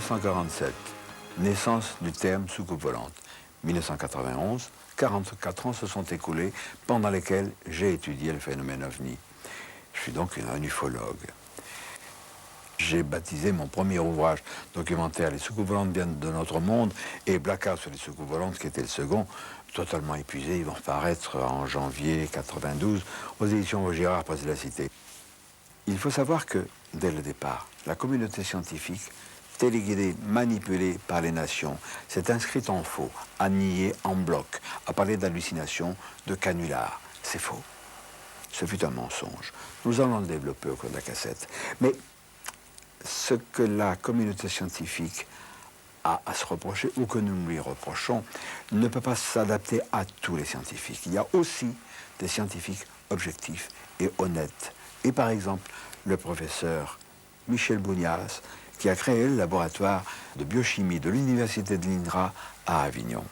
1947, naissance du terme soucoupe volante. 1991, 44 ans se sont écoulés pendant lesquels j'ai étudié le phénomène OVNI. Je suis donc un ufologue. J'ai baptisé mon premier ouvrage documentaire « Les soucoupes volantes viennent de notre monde » et « Blackout sur les soucoupes volantes » qui était le second, totalement épuisé. Ils vont paraître en janvier 92 aux éditions Vaugirard après la cité. Il faut savoir que, dès le départ, la communauté scientifique, téléguidée, manipulée par les nations, s'est inscrite en faux, à nier en bloc, à parler d'hallucinations, de canulars. C'est faux. Ce fut un mensonge. Nous allons le développer au cours de la cassette. Mais ce que la communauté scientifique a à se reprocher, ou que nous lui reprochons, ne peut pas s'adapter à tous les scientifiques. Il y a aussi des scientifiques objectifs et honnêtes. Et par exemple, le professeur Michel Bounias, qui a créé le laboratoire de biochimie de l'université de l'INRA à Avignon.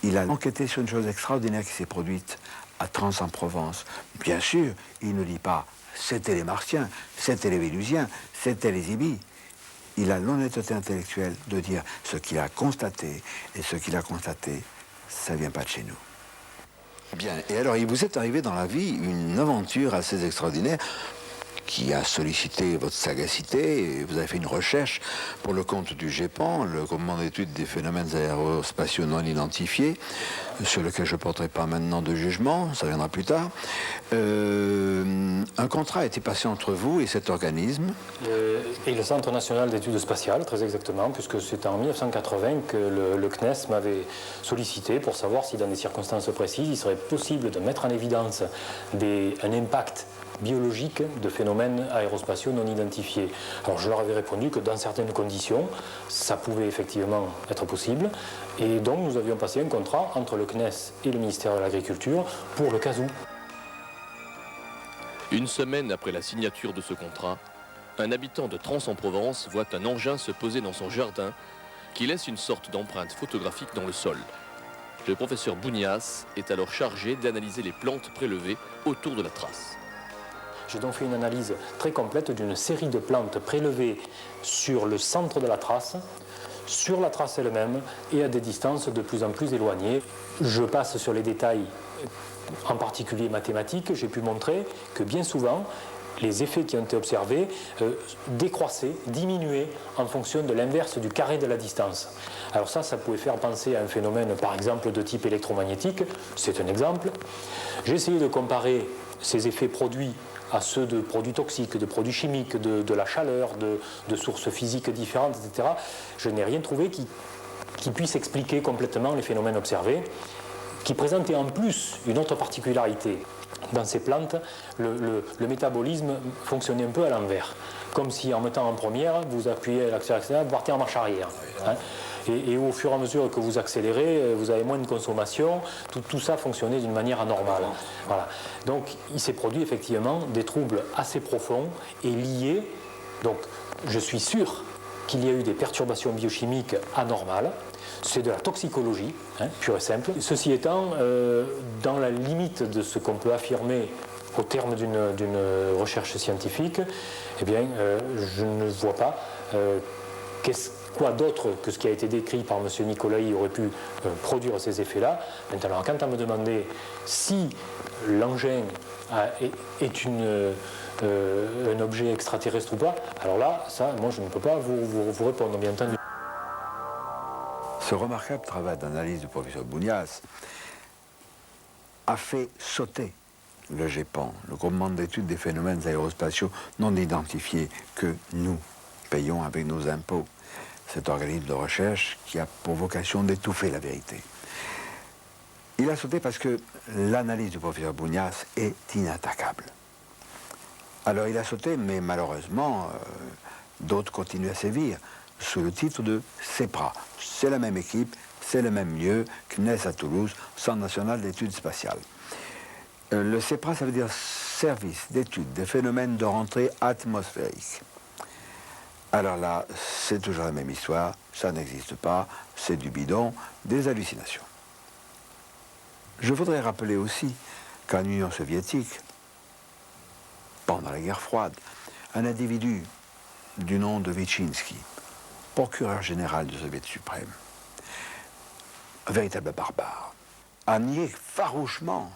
Il a enquêté sur une chose extraordinaire qui s'est produite à Trans en Provence. Bien sûr, il ne dit pas « c'était les Martiens, c'était les Vénusiens, c'était les Ibis ». Il a l'honnêteté intellectuelle de dire ce qu'il a constaté, et ce qu'il a constaté, ça ne vient pas de chez nous. Bien, et alors il vous est arrivé dans la vie une aventure assez extraordinaire qui a sollicité votre sagacité, et vous avez fait une recherche pour le compte du GEPAN, le groupement d'études des phénomènes aérospatiaux non identifiés, sur lequel je ne porterai pas maintenant de jugement, ça viendra plus tard. Un contrat a été passé entre vous et cet organisme. Et le Centre national d'études spatiales, très exactement, puisque c'est en 1980 que le CNES m'avait sollicité pour savoir si dans des circonstances précises, il serait possible de mettre en évidence un impact biologique de phénomènes aérospatiaux non identifiés. Alors je leur avais répondu que dans certaines conditions, ça pouvait effectivement être possible, et donc nous avions passé un contrat entre le CNES et le ministère de l'Agriculture pour le cas où. Une semaine après la signature de ce contrat, un habitant de Trans en Provence voit un engin se poser dans son jardin qui laisse une sorte d'empreinte photographique dans le sol. Le professeur Bounias est alors chargé d'analyser les plantes prélevées autour de la trace. J'ai donc fait une analyse très complète d'une série de plantes prélevées sur le centre de la trace, sur la trace elle-même et à des distances de plus en plus éloignées. Je passe sur les détails, en particulier mathématiques. J'ai pu montrer que bien souvent, les effets qui ont été observés décroissaient, diminuaient en fonction de l'inverse du carré de la distance. Alors ça pouvait faire penser à un phénomène, par exemple, de type électromagnétique. C'est un exemple. J'ai essayé de comparer ces effets produits à ceux de produits toxiques, de produits chimiques, de la chaleur, de sources physiques différentes, etc. Je n'ai rien trouvé qui puisse expliquer complètement les phénomènes observés, qui présentait en plus une autre particularité. Dans ces plantes, le métabolisme fonctionnait un peu à l'envers, comme si en mettant en première, vous appuyez l'accélérateur, vous partez en marche arrière. Hein. Et au fur et à mesure que vous accélérez, vous avez moins de consommation, tout ça fonctionnait d'une manière anormale. Voilà. Donc il s'est produit effectivement des troubles assez profonds et liés. Donc je suis sûr qu'il y a eu des perturbations biochimiques anormales. C'est de la toxicologie, pure et simple. Ceci étant, dans la limite de ce qu'on peut affirmer au terme d'une recherche scientifique, eh bien, je ne vois pas quoi d'autre que ce qui a été décrit par M. Nicolai aurait pu produire ces effets-là. Maintenant, quand on me demandait si l'engin est un objet extraterrestre ou pas, alors là, ça, moi, je ne peux pas vous répondre, bien entendu. Ce remarquable travail d'analyse du professeur Bounias a fait sauter le GEPAN, le groupement d'études des phénomènes aérospatiaux non identifiés, que nous payons avec nos impôts. Cet organisme de recherche qui a pour vocation d'étouffer la vérité. Il a sauté parce que l'analyse du professeur Bounias est inattaquable. Alors il a sauté, mais malheureusement, d'autres continuent à sévir sous le titre de CEPRA. C'est la même équipe, c'est le même lieu, CNES à Toulouse, Centre national d'études spatiales. Le CEPRA, ça veut dire Service d'études des phénomènes de rentrée atmosphérique. Alors là, c'est toujours la même histoire, ça n'existe pas, c'est du bidon, des hallucinations. Je voudrais rappeler aussi qu'en Union soviétique, pendant la guerre froide, un individu du nom de Vichinsky procureur général du Soviet suprême, un véritable barbare, a nié farouchement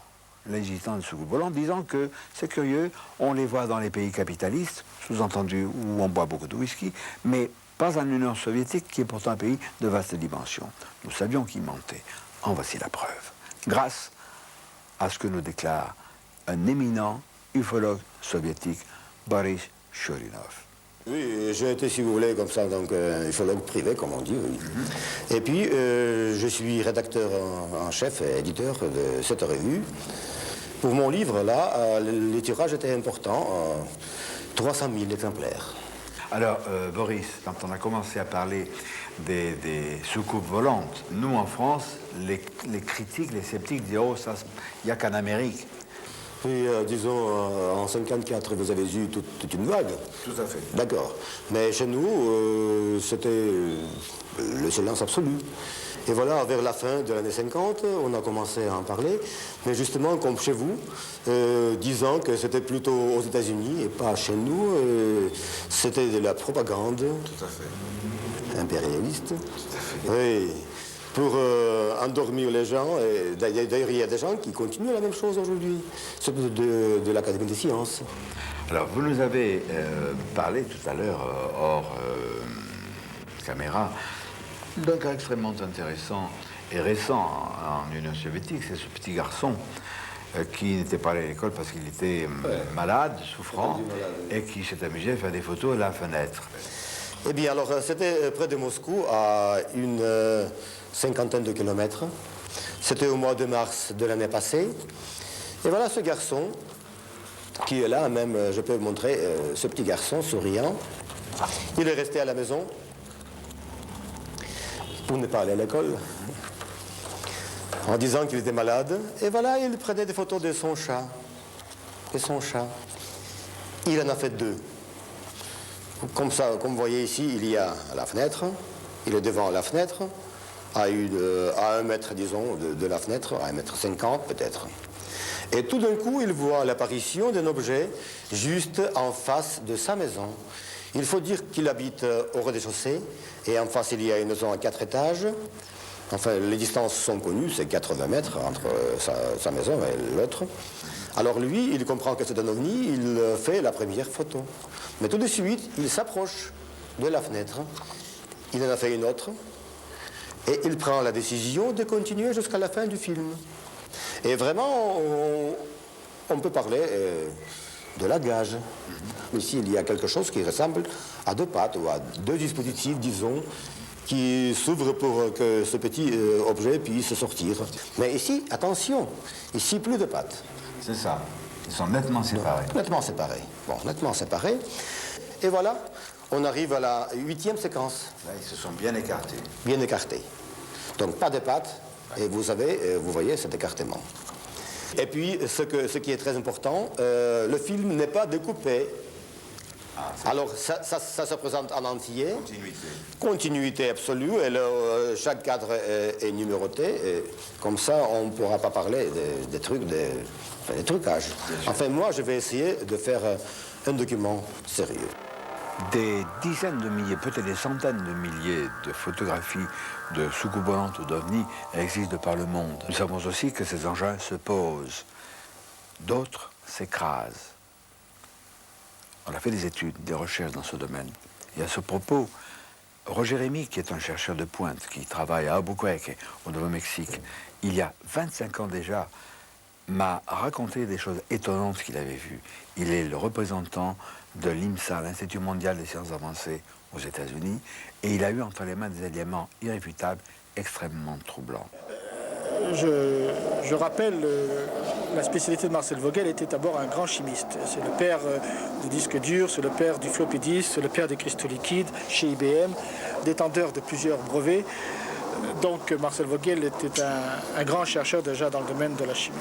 l'existence de soucoupes volantes, disant que c'est curieux, on les voit dans les pays capitalistes, sous-entendu où on boit beaucoup de whisky, mais pas en Union soviétique, qui est pourtant un pays de vaste dimension. Nous savions qu'il mentait. En voici la preuve. Grâce à ce que nous déclare un éminent ufologue soviétique, Boris Churinov. Oui, j'ai été, si vous voulez, comme ça, donc ufologue privé, comme on dit, oui. Et puis, je suis rédacteur en chef et éditeur de cette revue. Pour mon livre, là, le tirage était important, 300 000 exemplaires. Alors, Boris, quand on a commencé à parler des soucoupes volantes, nous, en France, les critiques, les sceptiques disaient « Oh, ça, il n'y a qu'en Amérique ». Puis, disons, en 1954, vous avez eu toute une vague. Tout à fait. D'accord. Mais chez nous, c'était le silence absolu. Et voilà, vers la fin de l'année 50, on a commencé à en parler. Mais justement, comme chez vous, disant que c'était plutôt aux États-Unis et pas chez nous, c'était de la propagande. Tout à fait. Impérialiste. Tout à fait. Oui. Pour endormir les gens. Et d'ailleurs, il y a des gens qui continuent la même chose aujourd'hui. C'est de l'Académie des sciences. Alors, vous nous avez parlé tout à l'heure, hors caméra, d'un cas extrêmement intéressant et récent en Union soviétique. C'est ce petit garçon qui n'était pas allé à l'école parce qu'il était malade, souffrant, et qui s'est amusé à faire des photos à la fenêtre. Eh bien, alors, c'était près de Moscou, à une cinquantaine de kilomètres. C'était au mois de mars de l'année passée. Et voilà ce garçon, qui est là, même, je peux vous montrer, ce petit garçon souriant. Il est resté à la maison pour ne pas aller à l'école, en disant qu'il était malade. Et voilà, il prenait des photos de son chat. Et son chat. Il en a fait 2. Comme ça, comme vous voyez ici, il y a la fenêtre. Il est devant la fenêtre, à 1 mètre, disons, de la fenêtre, à 1,50 m peut-être. Et tout d'un coup, il voit l'apparition d'un objet juste en face de sa maison. Il faut dire qu'il habite au rez-de-chaussée, et en face, il y a une maison à 4 étages. Enfin, les distances sont connues, c'est 80 mètres entre sa maison et l'autre. Alors lui, il comprend que c'est un ovni, il fait la première photo. Mais tout de suite, il s'approche de la fenêtre, il en a fait une autre, et il prend la décision de continuer jusqu'à la fin du film. Et vraiment, on peut parler de la gage. Ici, il y a quelque chose qui ressemble à 2 pattes, ou à 2 dispositifs, disons, qui s'ouvrent pour que ce petit objet puisse sortir. Mais ici, attention, ici, plus de pattes. C'est ça. Ils sont nettement séparés. Nettement séparés. Bon, nettement séparés. Et voilà, on arrive à la 8e séquence. Là, ils se sont bien écartés. Bien écartés. Donc, pas de pattes. Et vous voyez cet écartement. Et puis, ce qui est très important, le film n'est pas découpé. Alors, ça se présente en entier. Continuité. Continuité absolue. Et chaque cadre est numéroté. Et comme ça, on ne pourra pas parler des trucs, des trucages. Enfin, moi, je vais essayer de faire un document sérieux. Des dizaines de milliers, peut-être des centaines de milliers de photographies de soucoupes volantes ou d'ovnis existent de par le monde. Nous savons aussi que ces engins se posent. D'autres s'écrasent. On a fait des études, des recherches dans ce domaine. Et à ce propos, Roger Rémy, qui est un chercheur de pointe, qui travaille à Albuquerque, au Nouveau-Mexique, il y a 25 ans déjà, m'a raconté des choses étonnantes qu'il avait vues. Il est le représentant de l'IMSA, l'Institut mondial des sciences avancées aux États-Unis, et il a eu entre les mains des éléments irréfutables extrêmement troublants. Je rappelle, la spécialité de Marcel Vogel était d'abord un grand chimiste. C'est le père du disque dur, c'est le père du floppy disk, c'est le père des cristaux liquides chez IBM, détenteur de plusieurs brevets. Donc Marcel Vogel était un grand chercheur déjà dans le domaine de la chimie.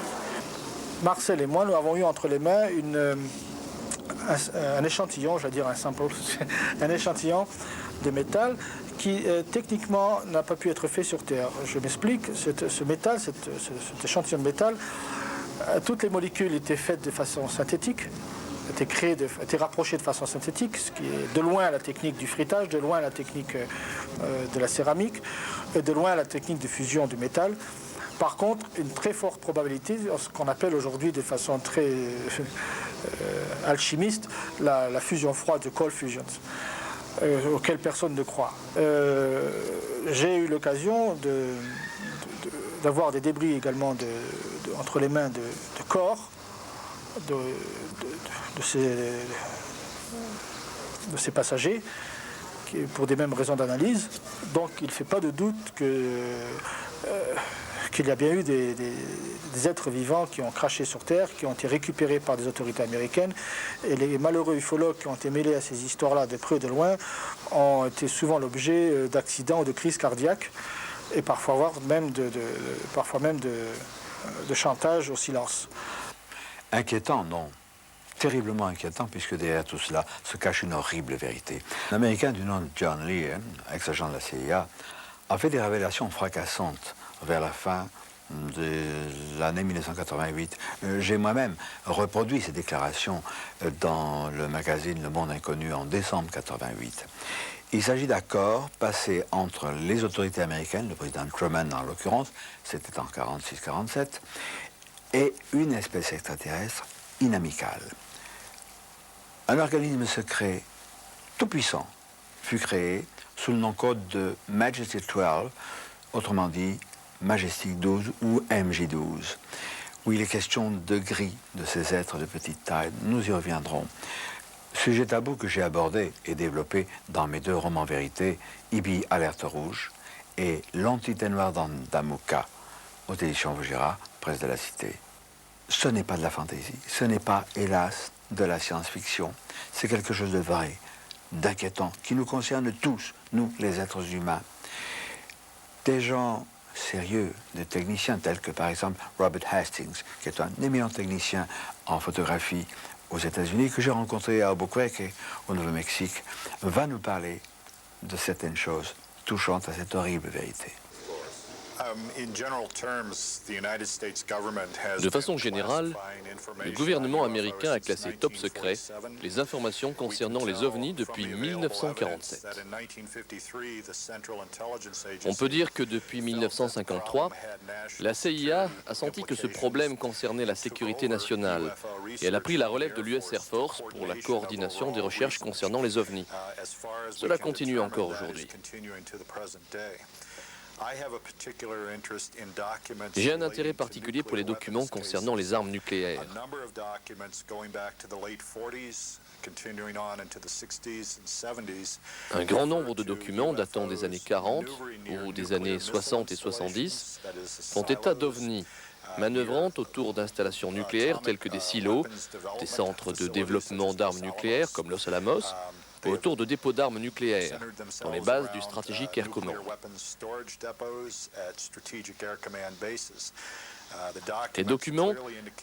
Marcel et moi, nous avons eu entre les mains un échantillon, je vais dire un sample, un échantillon de métal qui techniquement n'a pas pu être fait sur Terre. Je m'explique, ce métal, cet échantillon de métal, toutes les molécules étaient faites de façon synthétique, a été rapproché de façon synthétique, ce qui est de loin la technique du frittage, de loin la technique de la céramique, et de loin la technique de fusion du métal. Par contre, une très forte probabilité, ce qu'on appelle aujourd'hui de façon très alchimiste, la fusion froide, the cold fusions, auquel personne ne croit. J'ai eu l'occasion d'avoir des débris également entre les mains de corps de ces passagers, pour des mêmes raisons d'analyse. Donc il ne fait pas de doute qu'il y a bien eu des êtres vivants qui ont craché sur Terre, qui ont été récupérés par des autorités américaines. Et les malheureux ufologues qui ont été mêlés à ces histoires-là de près ou de loin ont été souvent l'objet d'accidents ou de crises cardiaques, et parfois même de chantage au silence. Inquiétant, non. Terriblement inquiétant, puisque derrière tout cela se cache une horrible vérité. Un Américain du nom de John Lee, ex-agent de la CIA, a fait des révélations fracassantes vers la fin de l'année 1988. J'ai moi-même reproduit ces déclarations dans le magazine Le Monde Inconnu en décembre 1988. Il s'agit d'accords passés entre les autorités américaines, le président Truman en l'occurrence, c'était en 1946-1947, et une espèce extraterrestre inamicale. Un organisme secret tout puissant fut créé sous le nom code de Majesty 12, autrement dit Majestic 12 ou MJ12, où il est question de gris de ces êtres de petite taille. Nous y reviendrons. Sujet tabou que j'ai abordé et développé dans mes deux romans vérités, Ibi Alerte Rouge et L'Entité Noire d'Amouka, aux éditions Vaugirard, presse de la Cité. Ce n'est pas de la fantaisie, ce n'est pas, hélas, de la science-fiction. C'est quelque chose de vrai, d'inquiétant, qui nous concerne tous, nous, les êtres humains. Des gens sérieux, des techniciens tels que, par exemple, Robert Hastings, qui est un éminent technicien en photographie aux États-Unis, que j'ai rencontré à Albuquerque, au Nouveau-Mexique, va nous parler de certaines choses touchantes à cette horrible vérité. De façon générale, le gouvernement américain a classé top secret les informations concernant les ovnis depuis 1947. On peut dire que depuis 1953, la CIA a senti que ce problème concernait la sécurité nationale et elle a pris la relève de l'US Air Force pour la coordination des recherches concernant les ovnis. Cela continue encore aujourd'hui. J'ai un intérêt particulier pour les documents concernant les armes nucléaires. Un grand nombre de documents datant des années 40 ou des années 60 et 70 font état d'ovnis manœuvrant autour d'installations nucléaires telles que des silos, des centres de développement d'armes nucléaires comme Los Alamos, autour de dépôts d'armes nucléaires, dans les bases du Strategic Air Command. Les documents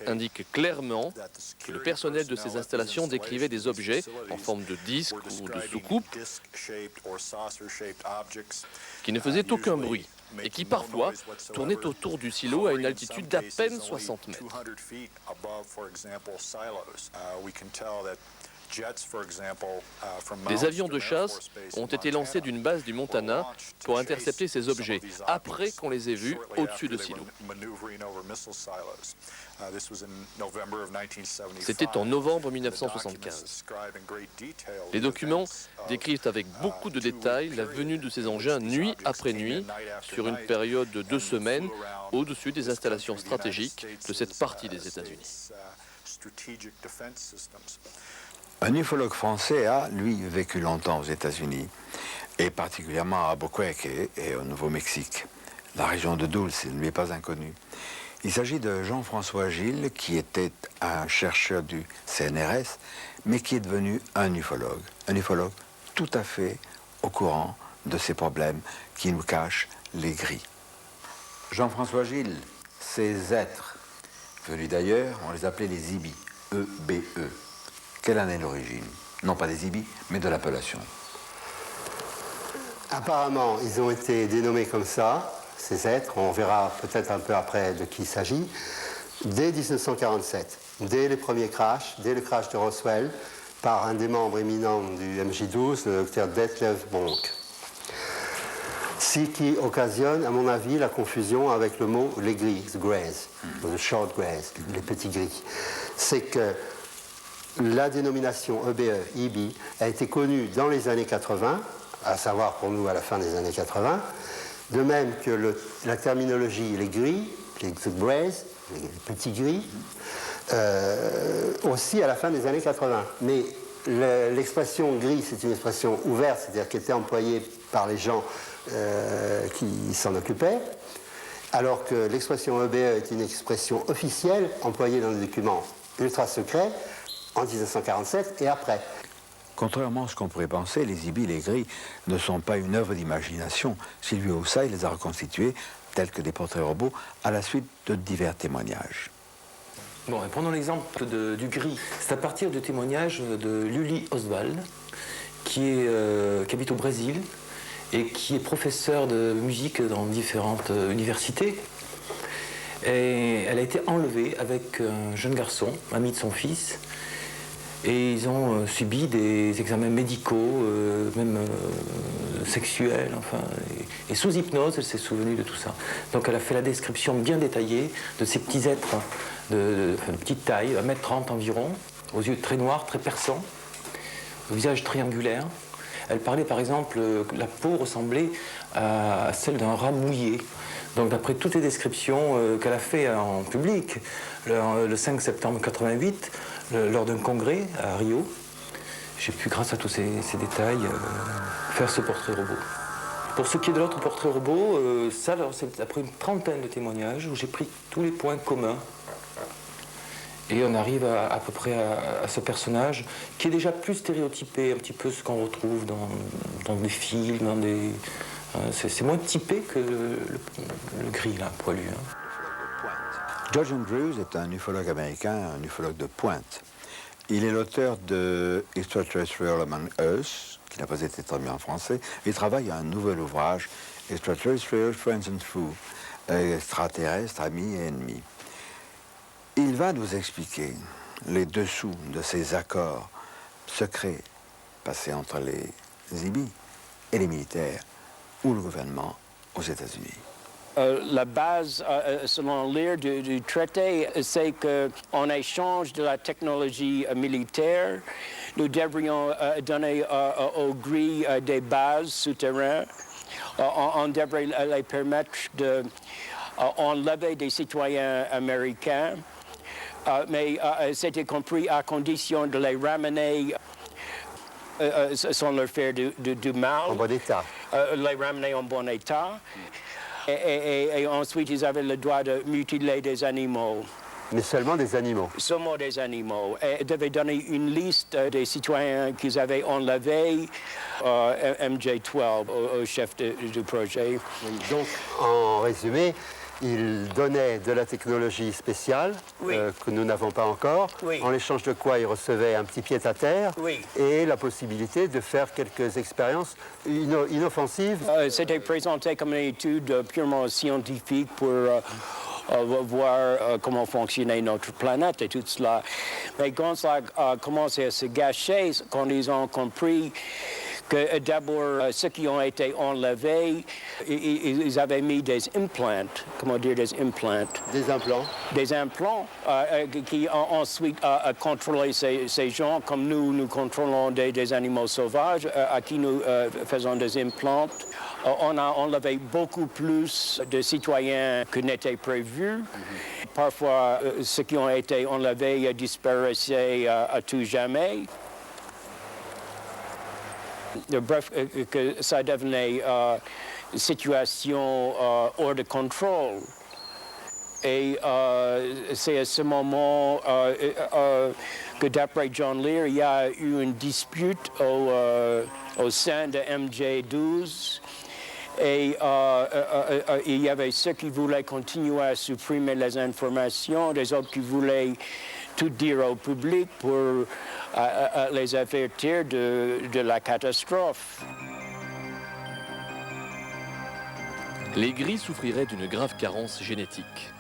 indiquent clairement que le personnel de ces installations décrivait des objets en forme de disque ou de soucoupe qui ne faisaient aucun bruit et qui parfois tournaient autour du silo à une altitude d'à peine 60 mètres. Des avions de chasse ont été lancés d'une base du Montana pour intercepter ces objets, après qu'on les ait vus au-dessus de silos. C'était en novembre 1975. Les documents décrivent avec beaucoup de détails la venue de ces engins nuit après nuit, sur une période de 2 semaines, au-dessus des installations stratégiques de cette partie des États-Unis. Un ufologue français a, lui, vécu longtemps aux États-Unis, et particulièrement à Albuquerque et au Nouveau-Mexique. La région de Dulce ne lui est pas inconnue. Il s'agit de Jean-François Gilles, qui était un chercheur du CNRS, mais qui est devenu un ufologue tout à fait au courant de ces problèmes qui nous cachent les gris. Jean-François Gilles, ces êtres venus d'ailleurs, on les appelait les IBI, E-B-E. Quelle en est l'origine? Non pas des IBI, mais de l'appellation. Apparemment, ils ont été dénommés comme ça, ces êtres. On verra peut-être un peu après de qui il s'agit. dès 1947, dès les premiers crashs, dès le crash de Roswell, par un des membres éminents du MJ12, le docteur Detlev Monk. Ce qui occasionne, à mon avis, la confusion avec le mot les gris, the greys, ou the short greys, les petits gris. C'est que la dénomination EBE, EB, a été connue dans les années 80, à savoir pour nous à la fin des années 80, de même que la terminologie les gris, les the greys, les petits gris, aussi à la fin des années 80. Mais l'expression gris, c'est une expression ouverte, c'est-à-dire qui était employée par les gens qui s'en occupaient, alors que l'expression EBE est une expression officielle employée dans des documents ultra secrets en 1947 et après. Contrairement à ce qu'on pourrait penser, les ibis, les gris, ne sont pas une œuvre d'imagination. Sylvie Houssaye les a reconstitués tels que des portraits robots à la suite de divers témoignages. Bon, et prenons l'exemple du gris. C'est à partir du témoignage de Luli Oswald, qui habite au Brésil et qui est professeur de musique dans différentes universités. Et elle a été enlevée avec un jeune garçon, ami de son fils, et ils ont subi des examens médicaux, même sexuels, enfin, et sous hypnose, elle s'est souvenue de tout ça. Donc elle a fait la description bien détaillée de ces petits êtres de petite taille, 1m30 environ, aux yeux très noirs, très perçants, au visage triangulaire. Elle parlait par exemple que la peau ressemblait à celle d'un rat mouillé. Donc d'après toutes les descriptions qu'elle a fait en public, le 5 septembre 88, lors d'un congrès à Rio, j'ai pu, grâce à tous ces détails, faire ce portrait robot. Pour ce qui est de l'autre portrait robot, c'est après une trentaine de témoignages où j'ai pris tous les points communs. Et on arrive à peu près à ce personnage qui est déjà plus stéréotypé, un petit peu ce qu'on retrouve dans des films, c'est moins typé que le gris, là, poilu. Hein. George Andrews est un ufologue américain, un ufologue de pointe. Il est l'auteur de Extraterrestrial Among Us, qui n'a pas été traduit en français. Il travaille à un nouvel ouvrage, Extraterrestrial Friends and Foes, extraterrestres, amis et ennemis. Il va nous expliquer les dessous de ces accords secrets passés entre les ibis et les militaires ou le gouvernement aux États-Unis. La base, selon l'air du traité, c'est qu'en échange de la technologie militaire, nous devrions donner aux gris des bases souterraines. On devrait les permettre d'enlever des citoyens américains, mais c'était compris à condition de les ramener sans leur faire du mal. En bon état. Les ramener en bon état. Et ensuite, ils avaient le droit de mutiler des animaux. Mais seulement des animaux. Seulement des animaux. Et ils devaient donner une liste des citoyens qu'ils avaient enlevés, MJ12, au chef du projet. Donc, en résumé, il donnait de la technologie spéciale que nous n'avons pas encore, en échange de quoi il recevait un petit pied-à-terre et la possibilité de faire quelques expériences inoffensives. C'était présenté comme une étude purement scientifique pour voir comment fonctionnait notre planète et tout cela. Mais quand ça a commencé à se gâcher, quand ils ont compris que d'abord, ceux qui ont été enlevés, ils avaient mis des implants. Comment dire des implants? Des implants. Des implants qui ont ensuite contrôlé ces gens, comme nous contrôlons des animaux sauvages, à qui nous faisons des implants. On a enlevé beaucoup plus de citoyens que n'était prévu. Parfois, ceux qui ont été enlevés disparaissaient à tout jamais. Bref, que ça devenait une situation hors de contrôle. Et c'est à ce moment que, d'après John Lear, il y a eu une dispute au sein de MJ12. Et il y avait ceux qui voulaient continuer à supprimer les informations, des autres qui voulaient tout dire au public pour les avertir de la catastrophe. Les gris souffriraient d'une grave carence génétique.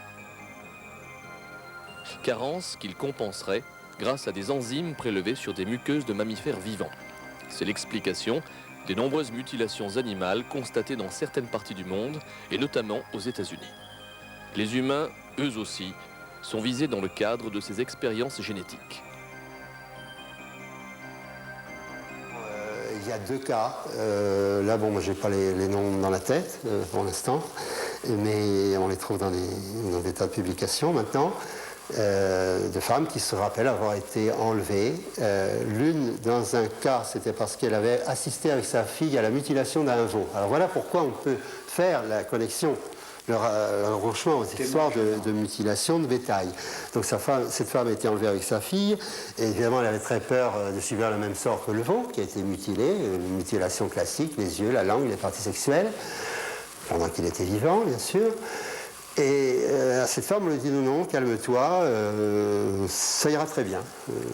carence qu'il compenserait grâce à des enzymes prélevées sur des muqueuses de mammifères vivants. C'est l'explication des nombreuses mutilations animales constatées dans certaines parties du monde, et notamment aux États-Unis. Les humains, eux aussi, sont visés dans le cadre de ces expériences génétiques. Il y a deux cas. Là, bon, moi, j'ai pas les noms dans la tête pour l'instant, mais on les trouve dans des tas de publications maintenant, de femmes qui se rappellent avoir été enlevées. L'une, dans un cas, c'était parce qu'elle avait assisté avec sa fille à la mutilation d'un veau. Alors voilà pourquoi on peut faire la connexion, le rapprochement aux histoires de mutilation de bétail. Donc cette femme a été enlevée avec sa fille, et évidemment elle avait très peur de subir le même sort que le veau, qui a été mutilé, une mutilation classique, les yeux, la langue, les parties sexuelles, pendant qu'il était vivant, bien sûr. Et à cette femme, on lui dit non, calme-toi, ça ira très bien.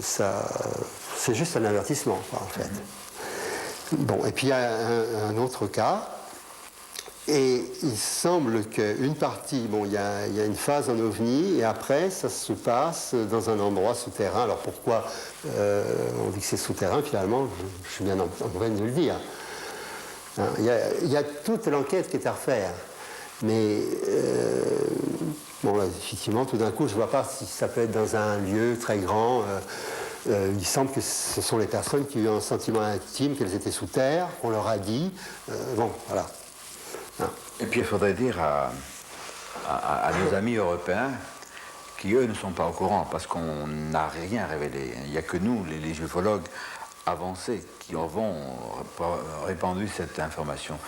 C'est juste un avertissement, quoi, en fait. Bon, et puis il y a un autre cas. Et il semble qu'une partie, bon, il y a une phase en ovni, et après, ça se passe dans un endroit souterrain. Alors pourquoi on dit que c'est souterrain, finalement, je suis bien en train de le dire. Hein, il y a toute l'enquête qui est à refaire. Mais, bon, là, effectivement, tout d'un coup, je ne vois pas si ça peut être dans un lieu très grand. Il semble que ce sont les personnes qui ont eu un sentiment intime qu'elles étaient sous terre, qu'on leur a dit. Bon, voilà. Et puis il faudrait dire à nos amis européens qui, eux, ne sont pas au courant, parce qu'on n'a rien révélé. Il n'y a que nous, les ufologues avancés, qui avons répandu cette information.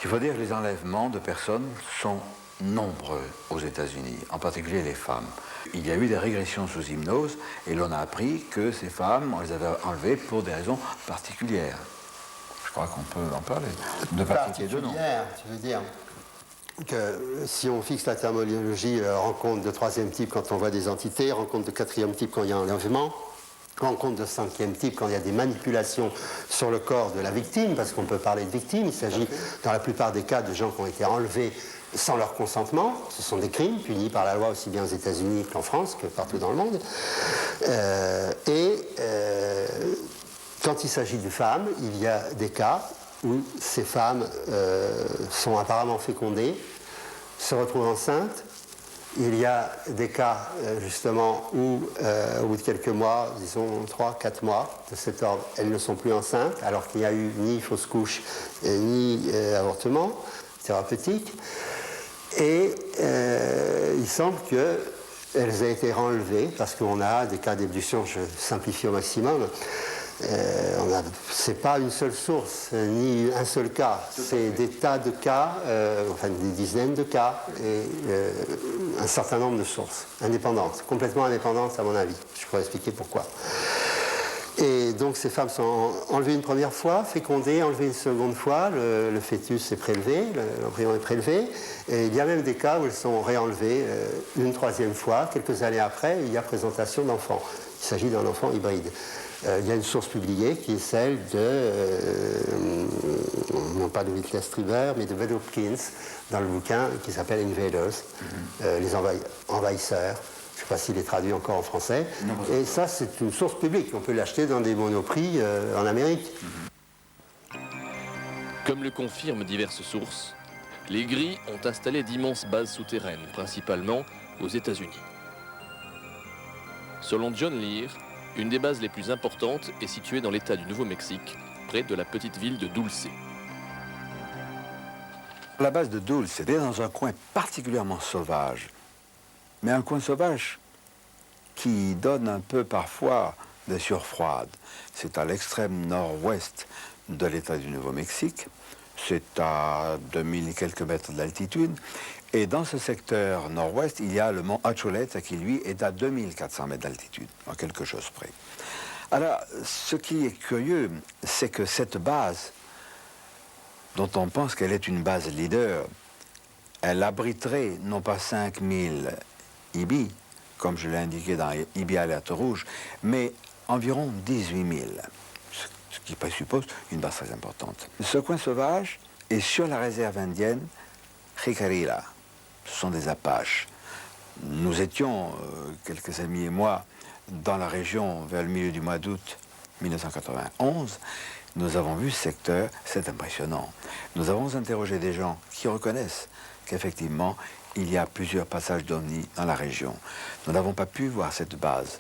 Il faut dire que les enlèvements de personnes sont nombreux aux États-Unis, en particulier les femmes. Il y a eu des régressions sous hypnose, et l'on a appris que ces femmes, on les avait enlevées pour des raisons particulières. Je crois qu'on peut en parler. De particulier, non. Tu veux dire que si on fixe la terminologie, rencontre de troisième type quand on voit des entités, rencontre de quatrième type quand il y a un enlèvement, rencontre de cinquième type quand il y a des manipulations sur le corps de la victime, parce qu'on peut parler de victime, il s'agit dans la plupart des cas de gens qui ont été enlevés sans leur consentement. Ce sont des crimes punis par la loi aussi bien aux États-Unis qu'en France, que partout dans le monde. Quand il s'agit de femmes, il y a des cas où ces femmes sont apparemment fécondées, se retrouvent enceintes. Il y a des cas, justement, où, au bout de quelques mois, disons 3-4 mois de cet ordre, elles ne sont plus enceintes, alors qu'il n'y a eu ni fausse couche, ni avortement thérapeutique. Et il semble qu'elles aient été renlevées, parce qu'on a des cas d'ébullition, je simplifie au maximum. C'est pas une seule source, ni un seul cas, c'est des tas de cas, enfin des dizaines de cas, et un certain nombre de sources indépendantes, complètement indépendantes à mon avis. Je pourrais expliquer pourquoi. Et donc ces femmes sont enlevées une première fois, fécondées, enlevées une seconde fois, le fœtus est prélevé, l'embryon est prélevé, et il y a même des cas où elles sont réenlevées une troisième fois, quelques années après, il y a présentation d'enfants. Il s'agit d'un enfant hybride. Il y a une source publiée qui est celle de, non pas de Whitley Strieber, mais de Wade Hopkins, dans le bouquin qui s'appelle Invaders, les envahisseurs. Je ne sais pas s'il est traduit encore en français. Non, et ça, c'est une source publique. On peut l'acheter dans des monoprix en Amérique. Comme le confirment diverses sources, les Gris ont installé d'immenses bases souterraines, principalement aux États-Unis. Selon John Lear, une des bases les plus importantes est située dans l'État du Nouveau-Mexique, près de la petite ville de Dulce. La base de Dulce était dans un coin particulièrement sauvage, mais un coin sauvage qui donne un peu parfois des sueurs froides. C'est à l'extrême nord-ouest de l'État du Nouveau-Mexique, c'est à 2000 et quelques mètres d'altitude, et dans ce secteur nord-ouest, il y a le mont Achuleta qui, lui, est à 2400 mètres d'altitude, en quelque chose près. Alors, ce qui est curieux, c'est que cette base, dont on pense qu'elle est une base leader, elle abriterait non pas 5000 IBI, comme je l'ai indiqué dans IBI Alerte Rouge, mais environ 18 000, ce qui présuppose une base très importante. Ce coin sauvage est sur la réserve indienne Jicarilla. Ce sont des Apaches. Nous étions, quelques amis et moi, dans la région vers le milieu du mois d'août 1991. Nous avons vu ce secteur, c'est impressionnant. Nous avons interrogé des gens qui reconnaissent qu'effectivement, il y a plusieurs passages d'OVNI dans la région. Nous n'avons pas pu voir cette base.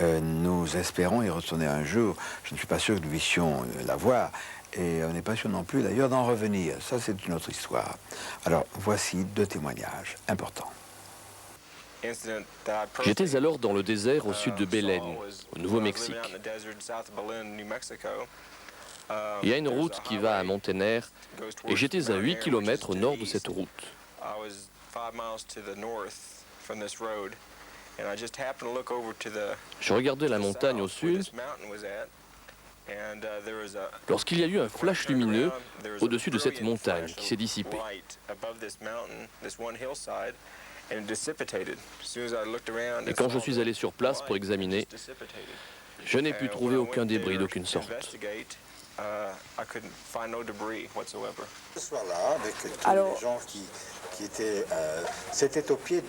Nous espérons y retourner un jour. Je ne suis pas sûr que nous puissions la voir. Et on n'est pas sûr non plus d'ailleurs d'en revenir. Ça, c'est une autre histoire. Alors, voici 2 témoignages importants. J'étais alors dans le désert au sud de Belen, au Nouveau-Mexique. Il y a une route qui va à Montener et j'étais à 8 km au nord de cette route. Je regardais la montagne au sud lorsqu'il y a eu un flash lumineux au-dessus de cette montagne qui s'est dissipé. Et quand je suis allé sur place pour examiner, je n'ai pu trouver aucun débris d'aucune sorte. Ce soir-là, avec tous les gens qui étaient... c'était au pied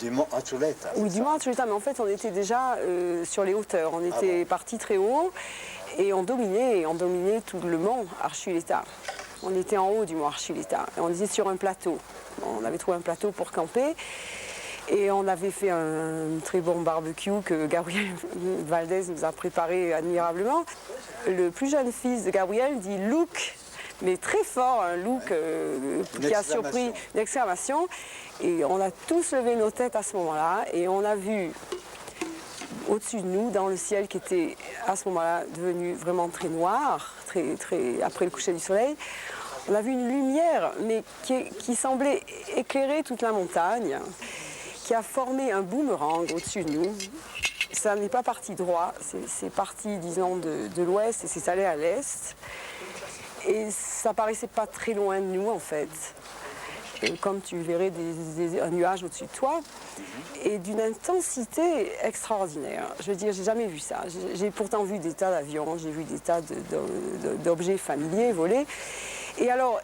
du mont Archuleta. Oui, du mont Archuleta, mais en fait, on était déjà sur les hauteurs. On était partis très haut et on dominait tout le mont Archuleta. On était en haut du mont Archuleta et on était sur un plateau. On avait trouvé un plateau pour camper et on avait fait un très bon barbecue que Gabriel Valdez nous a préparé admirablement. Le plus jeune fils de Gabriel dit « look », mais très fort, un look qui a surpris, une exclamation. Et on a tous levé nos têtes à ce moment-là et on a vu au-dessus de nous, dans le ciel qui était à ce moment-là devenu vraiment très noir, après le coucher du soleil, on a vu une lumière mais qui semblait éclairer toute la montagne, qui a formé un boomerang au-dessus de nous. Ça n'est pas parti droit, c'est parti, disons, de l'ouest et c'est allé à l'est. Et ça paraissait pas très loin de nous, en fait. Et comme tu verrais un nuage au-dessus de toi, et d'une intensité extraordinaire. Je veux dire, j'ai jamais vu ça. J'ai pourtant vu des tas d'avions, j'ai vu des tas d'objets familiers voler. Et alors,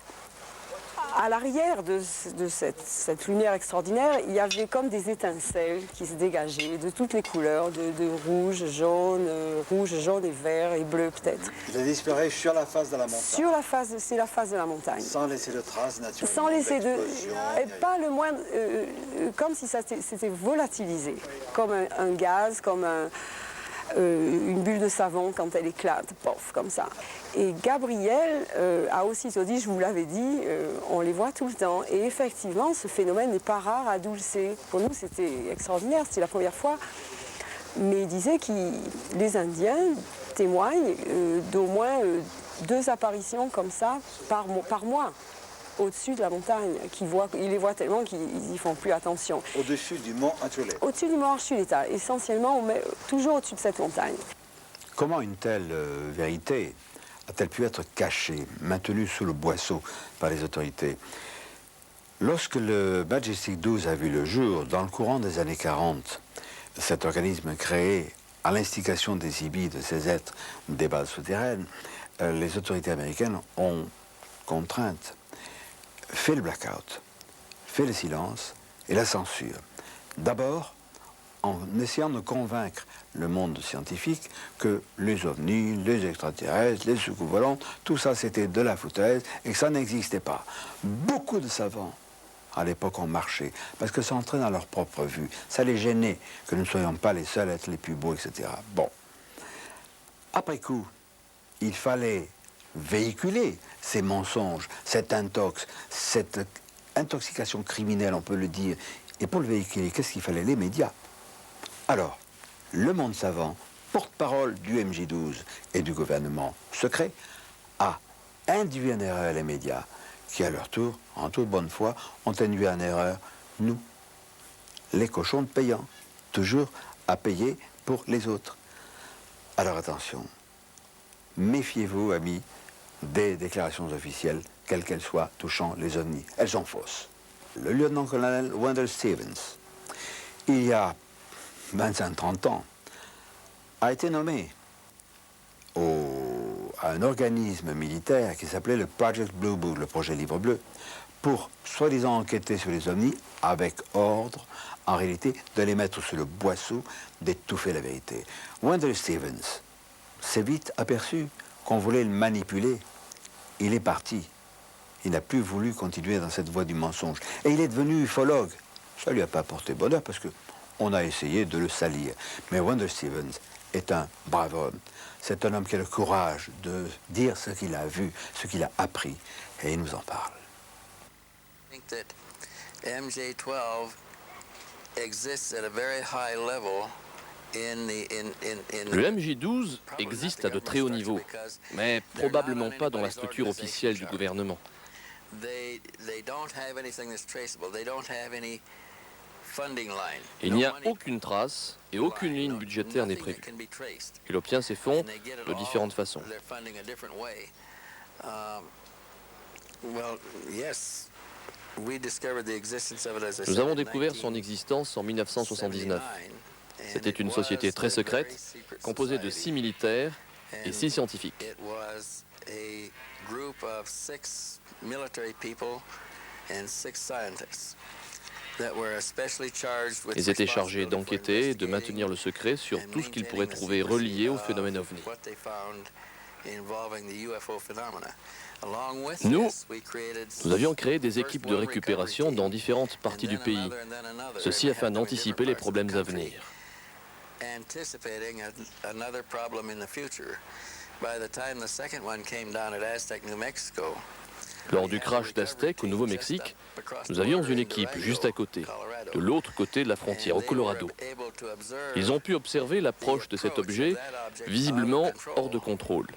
à l'arrière de cette lumière extraordinaire, il y avait comme des étincelles qui se dégageaient de toutes les couleurs, de rouge, jaune et vert et bleu peut-être. Il a disparu sur la face de la montagne. C'est la face de la montagne. Sans laisser de traces naturelles. Sans laisser pas le moindre, comme si ça s'était volatilisé, comme un gaz, comme une bulle de savon quand elle éclate, pof, comme ça. Et Gabriel a aussitôt dit, je vous l'avais dit, on les voit tout le temps. Et effectivement, ce phénomène n'est pas rare à Dulce. Pour nous, c'était extraordinaire, c'était la première fois. Mais il disait que les Indiens témoignent d'au moins 2 apparitions comme ça par mois, au-dessus de la montagne. Ils les voient tellement qu'ils n'y font plus attention. Au-dessus du mont Archuleta. Au-dessus du mont Archuleta, essentiellement, toujours au-dessus de cette montagne. Comment une telle vérité a-t-elle pu être cachée, maintenue sous le boisseau par les autorités? Lorsque le Majestic 12 a vu le jour, dans le courant des années 40, cet organisme créé à l'instigation des IBI, de ces êtres des bases souterraines, les autorités américaines ont contrainte, fait le blackout, fait le silence et la censure. D'abord, en essayant de convaincre le monde scientifique que les ovnis, les extraterrestres, les soucoupes volantes, tout ça c'était de la foutaise et que ça n'existait pas. Beaucoup de savants à l'époque ont marché parce que ça entrait dans leur propre vue. Ça les gênait que nous ne soyons pas les seuls à être les plus beaux, etc. Bon. Après coup, il fallait véhiculer ces mensonges, cette intoxication criminelle, on peut le dire. Et pour le véhiculer, qu'est-ce qu'il fallait? Les médias. Alors, le monde savant, porte-parole du MJ12 et du gouvernement secret, a induit en erreur les médias, qui à leur tour, en toute bonne foi, ont induit en erreur nous, les cochons payants, toujours à payer pour les autres. Alors attention, méfiez-vous, amis, des déclarations officielles, quelles qu'elles soient, touchant les ovnis. Elles sont fausses. Le lieutenant-colonel Wendell Stevens, il y a 25-30 ans, a été nommé à un organisme militaire qui s'appelait le Project Blue Book, le projet Livre Bleu, pour soi-disant enquêter sur les ovnis avec ordre, en réalité, de les mettre sous le boisseau, d'étouffer la vérité. Wendell Stevens s'est vite aperçu qu'on voulait le manipuler. Il est parti. Il n'a plus voulu continuer dans cette voie du mensonge. Et il est devenu ufologue. Ça ne lui a pas porté bonheur parce qu'on a essayé de le salir. Mais Wendell Stevens est un brave homme. C'est un homme qui a le courage de dire ce qu'il a vu, ce qu'il a appris. Et il nous en parle. I think that MJ12 exists at a very high level Le MJ12 existe à de très hauts niveaux, mais probablement pas dans la structure officielle du gouvernement. Il n'y a aucune trace et aucune ligne budgétaire n'est prévue. Il obtient ses fonds de différentes façons. Nous avons découvert son existence en 1979. C'était une société très secrète, composée de 6 militaires et 6 scientifiques. Ils étaient chargés d'enquêter et de maintenir le secret sur tout ce qu'ils pourraient trouver relié au phénomène OVNI. Nous avions créé des équipes de récupération dans différentes parties du pays, ceci afin d'anticiper les problèmes à venir. Lors du crash d'Aztec au Nouveau-Mexique, nous avions une équipe juste à côté, de l'autre côté de la frontière, au Colorado. Ils ont pu observer l'approche de cet objet, visiblement hors de contrôle.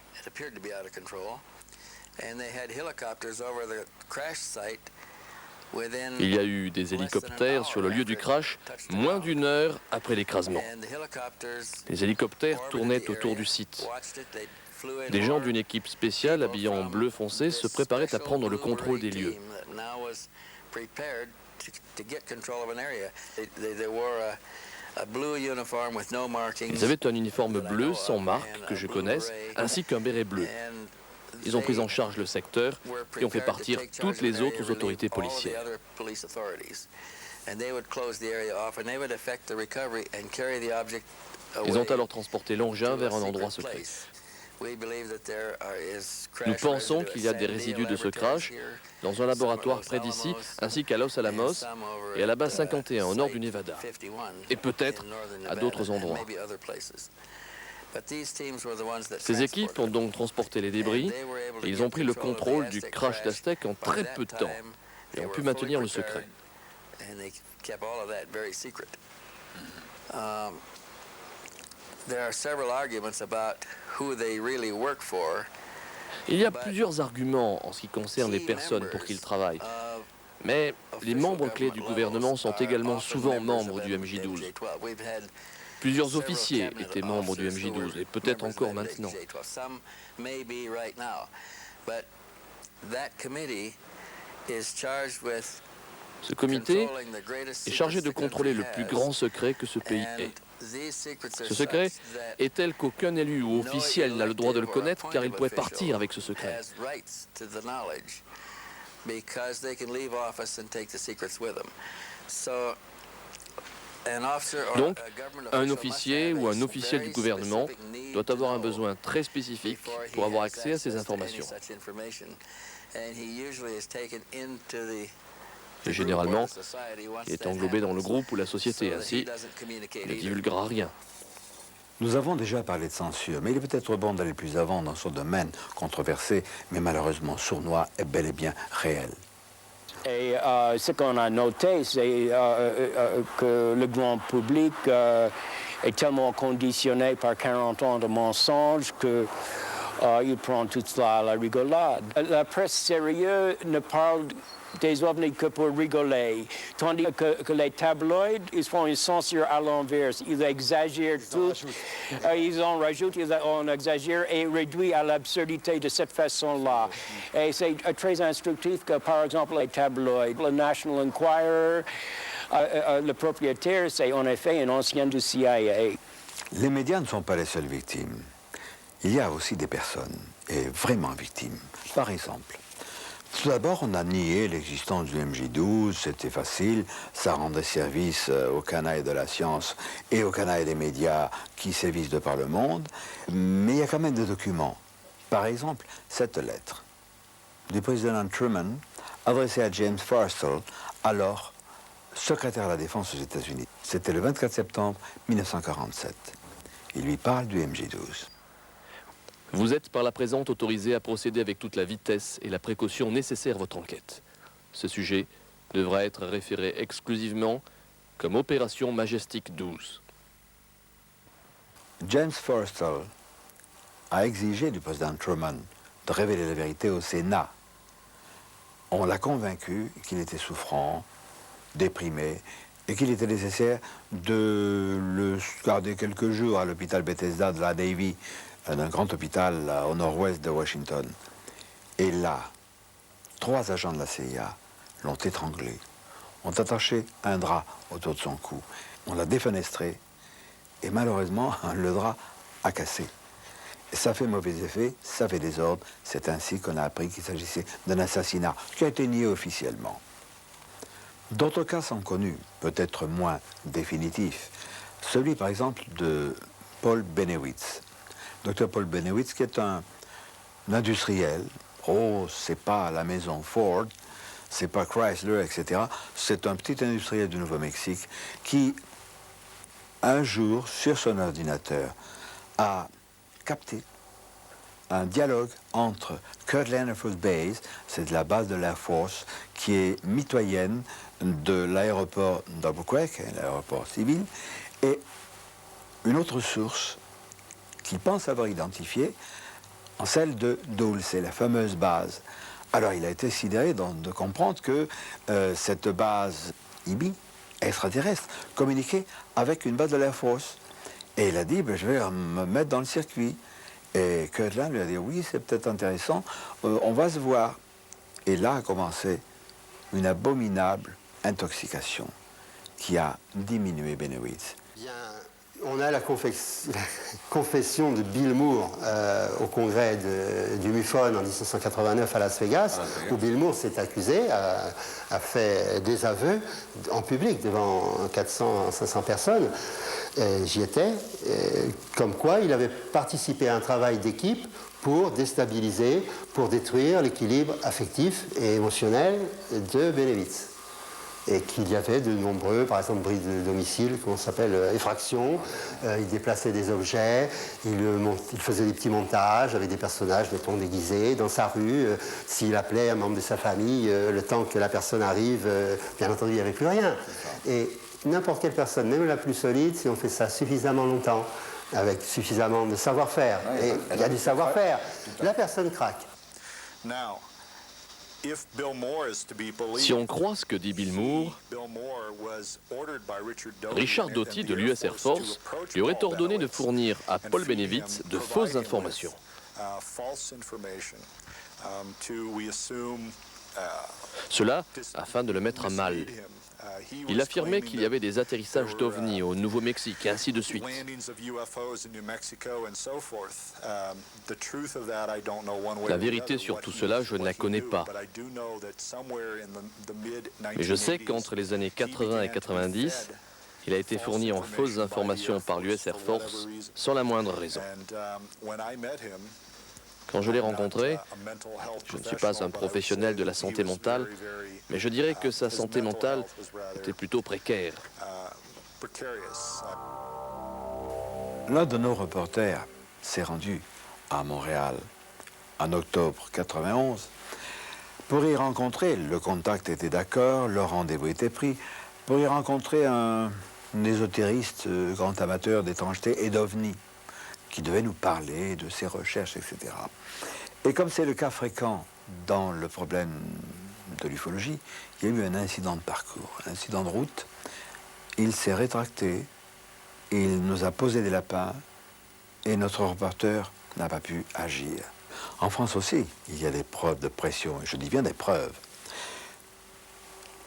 Il y a eu des hélicoptères sur le lieu du crash moins d'une heure après l'écrasement. Les hélicoptères tournaient autour du site. Des gens d'une équipe spéciale habillés en bleu foncé se préparaient à prendre le contrôle des lieux. Ils avaient un uniforme bleu sans marque que je connaisse, ainsi qu'un béret bleu. Ils ont pris en charge le secteur et ont fait partir toutes les autres autorités policières. Ils ont alors transporté l'engin vers un endroit secret. Nous pensons qu'il y a des résidus de ce crash dans un laboratoire près d'ici, ainsi qu'à Los Alamos et à la base 51 au nord du Nevada, et peut-être à d'autres endroits. Ces équipes ont donc transporté les débris et ils ont pris le contrôle du crash d'Aztec en très peu de temps et ont pu maintenir le secret. Il y a plusieurs arguments en ce qui concerne les personnes pour qui ils travaillent. Mais les membres clés du gouvernement sont également souvent membres du MJ12. Plusieurs officiers étaient membres du MJ12 et peut-être encore maintenant. Ce comité est chargé de contrôler le plus grand secret que ce pays ait. Ce secret est tel qu'aucun élu ou officiel n'a le droit de le connaître car il pourrait partir avec ce secret. Donc, un officier ou un officiel du gouvernement doit avoir un besoin très spécifique pour avoir accès à ces informations. Et généralement, il est englobé dans le groupe ou la société, ainsi, il ne divulguera rien. Nous avons déjà parlé de censure, mais il est peut-être bon d'aller plus avant dans ce domaine controversé, mais malheureusement sournois et bel et bien réel. Et ce qu'on a noté, c'est que le grand public est tellement conditionné par 40 ans de mensonges qu'il prend tout cela à la rigolade. La presse sérieuse ne parle des ovnis que pour rigoler, tandis que les tabloïds, ils font une censure à l'inverse. Ils exagèrent tout, ils en rajoutent, on exagère et réduit à l'absurdité de cette façon-là. Et c'est très instructif que, par exemple, les tabloïds, le National Enquirer, le propriétaire, c'est en effet un ancien du CIA. Les médias ne sont pas les seules victimes. Il y a aussi des personnes, et vraiment victimes. Par exemple, Tout d'abord, on a nié l'existence du MJ12, c'était facile, ça rendait service aux canailles de la science et aux canailles des médias qui sévissent de par le monde, mais il y a quand même des documents. Par exemple, cette lettre du président Truman adressée à James Forrestal, alors secrétaire à la Défense aux États-Unis. C'était le 24 septembre 1947. Il lui parle du MJ12. Vous êtes par la présente autorisé à procéder avec toute la vitesse et la précaution nécessaire à votre enquête. Ce sujet devra être référé exclusivement comme opération Majestic 12. James Forrestal a exigé du président Truman de révéler la vérité au Sénat. On l'a convaincu qu'il était souffrant, déprimé, et qu'il était nécessaire de le garder quelques jours à l'hôpital Bethesda de la Navy, un grand hôpital au nord-ouest de Washington. Et là, 3 agents de la CIA l'ont étranglé, ont attaché un drap autour de son cou, on l'a défenestré, et malheureusement, le drap a cassé. Et ça fait mauvais effet, ça fait désordre, c'est ainsi qu'on a appris qu'il s'agissait d'un assassinat qui a été nié officiellement. D'autres cas sont connus, peut-être moins définitifs. Celui, par exemple, de Paul Benewitz. Dr Paul Benewitz, qui est un industriel. Oh, c'est pas la maison Ford, c'est pas Chrysler, etc. C'est un petit industriel du Nouveau-Mexique qui, un jour, sur son ordinateur, a capté un dialogue entre Kirtland Air Force Base, c'est de la base de l'Air Force, qui est mitoyenne de l'aéroport d'Albuquerque, l'aéroport civil, et une autre source qu'il pense avoir identifiée, en celle de Dulce, la fameuse base. Alors il a été sidéré de comprendre que cette base IBI, extraterrestre, communiquait avec une base de l'Air Force. Et il a dit, ben, je vais me mettre dans le circuit. Et Kirtland lui a dit, oui, c'est peut-être intéressant, on va se voir. Et là a commencé une abominable intoxication qui a diminué Benewitz. Bien, on a la confession de Bill Moore au congrès du MUFON en 1989 à Las Vegas, où Bill Moore s'est accusé, a fait des aveux en public devant 400-500 personnes. J'y étais, comme quoi il avait participé à un travail d'équipe pour déstabiliser, pour détruire l'équilibre affectif et émotionnel de Benewitz. Et qu'il y avait de nombreux, par exemple, bris de domicile, comment ça s'appelle, effractions. Il déplaçait des objets, il faisait des petits montages avec des personnages, mettons, déguisés dans sa rue. S'il appelait un membre de sa famille, le temps que la personne arrive, bien entendu, il n'y avait plus rien. Et n'importe quelle personne, même la plus solide, si on fait ça suffisamment longtemps, avec suffisamment de savoir-faire, et il y a du savoir-faire, la personne craque. Si on croit ce que dit Bill Moore, Richard Doty de l'US Air Force lui aurait ordonné de fournir à Paul Benewitz de fausses informations. Cela afin de le mettre à mal. Il affirmait qu'il y avait des atterrissages d'OVNI au Nouveau-Mexique et ainsi de suite. La vérité sur tout cela, je ne la connais pas. Mais je sais qu'entre les années 80 et 90, il a été fourni en fausses informations par l'US Air Force sans la moindre raison. Quand je l'ai rencontré, je ne suis pas un professionnel de la santé mentale, mais je dirais que sa santé mentale était plutôt précaire. L'un de nos reporters s'est rendu à Montréal en octobre 91 pour y rencontrer, le contact était d'accord, le rendez-vous était pris, pour y rencontrer un ésotériste, grand amateur d'étrangeté et d'OVNI, qui devait nous parler de ses recherches, etc. Et comme c'est le cas fréquent dans le problème de l'ufologie, il y a eu un incident de parcours, un incident de route. Il s'est rétracté, il nous a posé des lapins, et notre reporter n'a pas pu agir. En France aussi, il y a des preuves de pression, et je dis bien des preuves.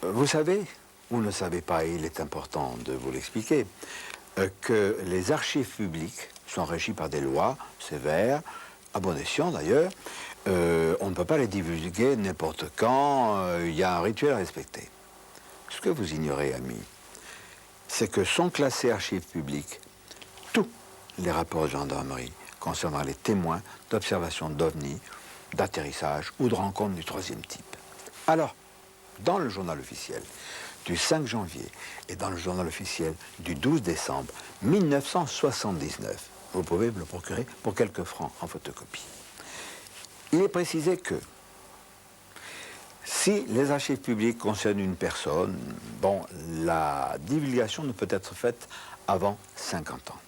Vous savez, ou ne savez pas, et il est important de vous l'expliquer, que les archives publiques sont régies par des lois sévères, à bon escient d'ailleurs, on ne peut pas les divulguer n'importe quand, il y a un rituel à respecter. Ce que vous ignorez, amis, c'est que sont classés archives publiques tous les rapports de gendarmerie concernant les témoins d'observation d'OVNI, d'atterrissage ou de rencontres du troisième type. Alors, dans le journal officiel du 5 janvier et dans le journal officiel du 12 décembre 1979, vous pouvez me le procurer pour quelques francs en photocopie. Il est précisé que si les archives publiques concernent une personne, bon, la divulgation ne peut être faite avant 50 ans.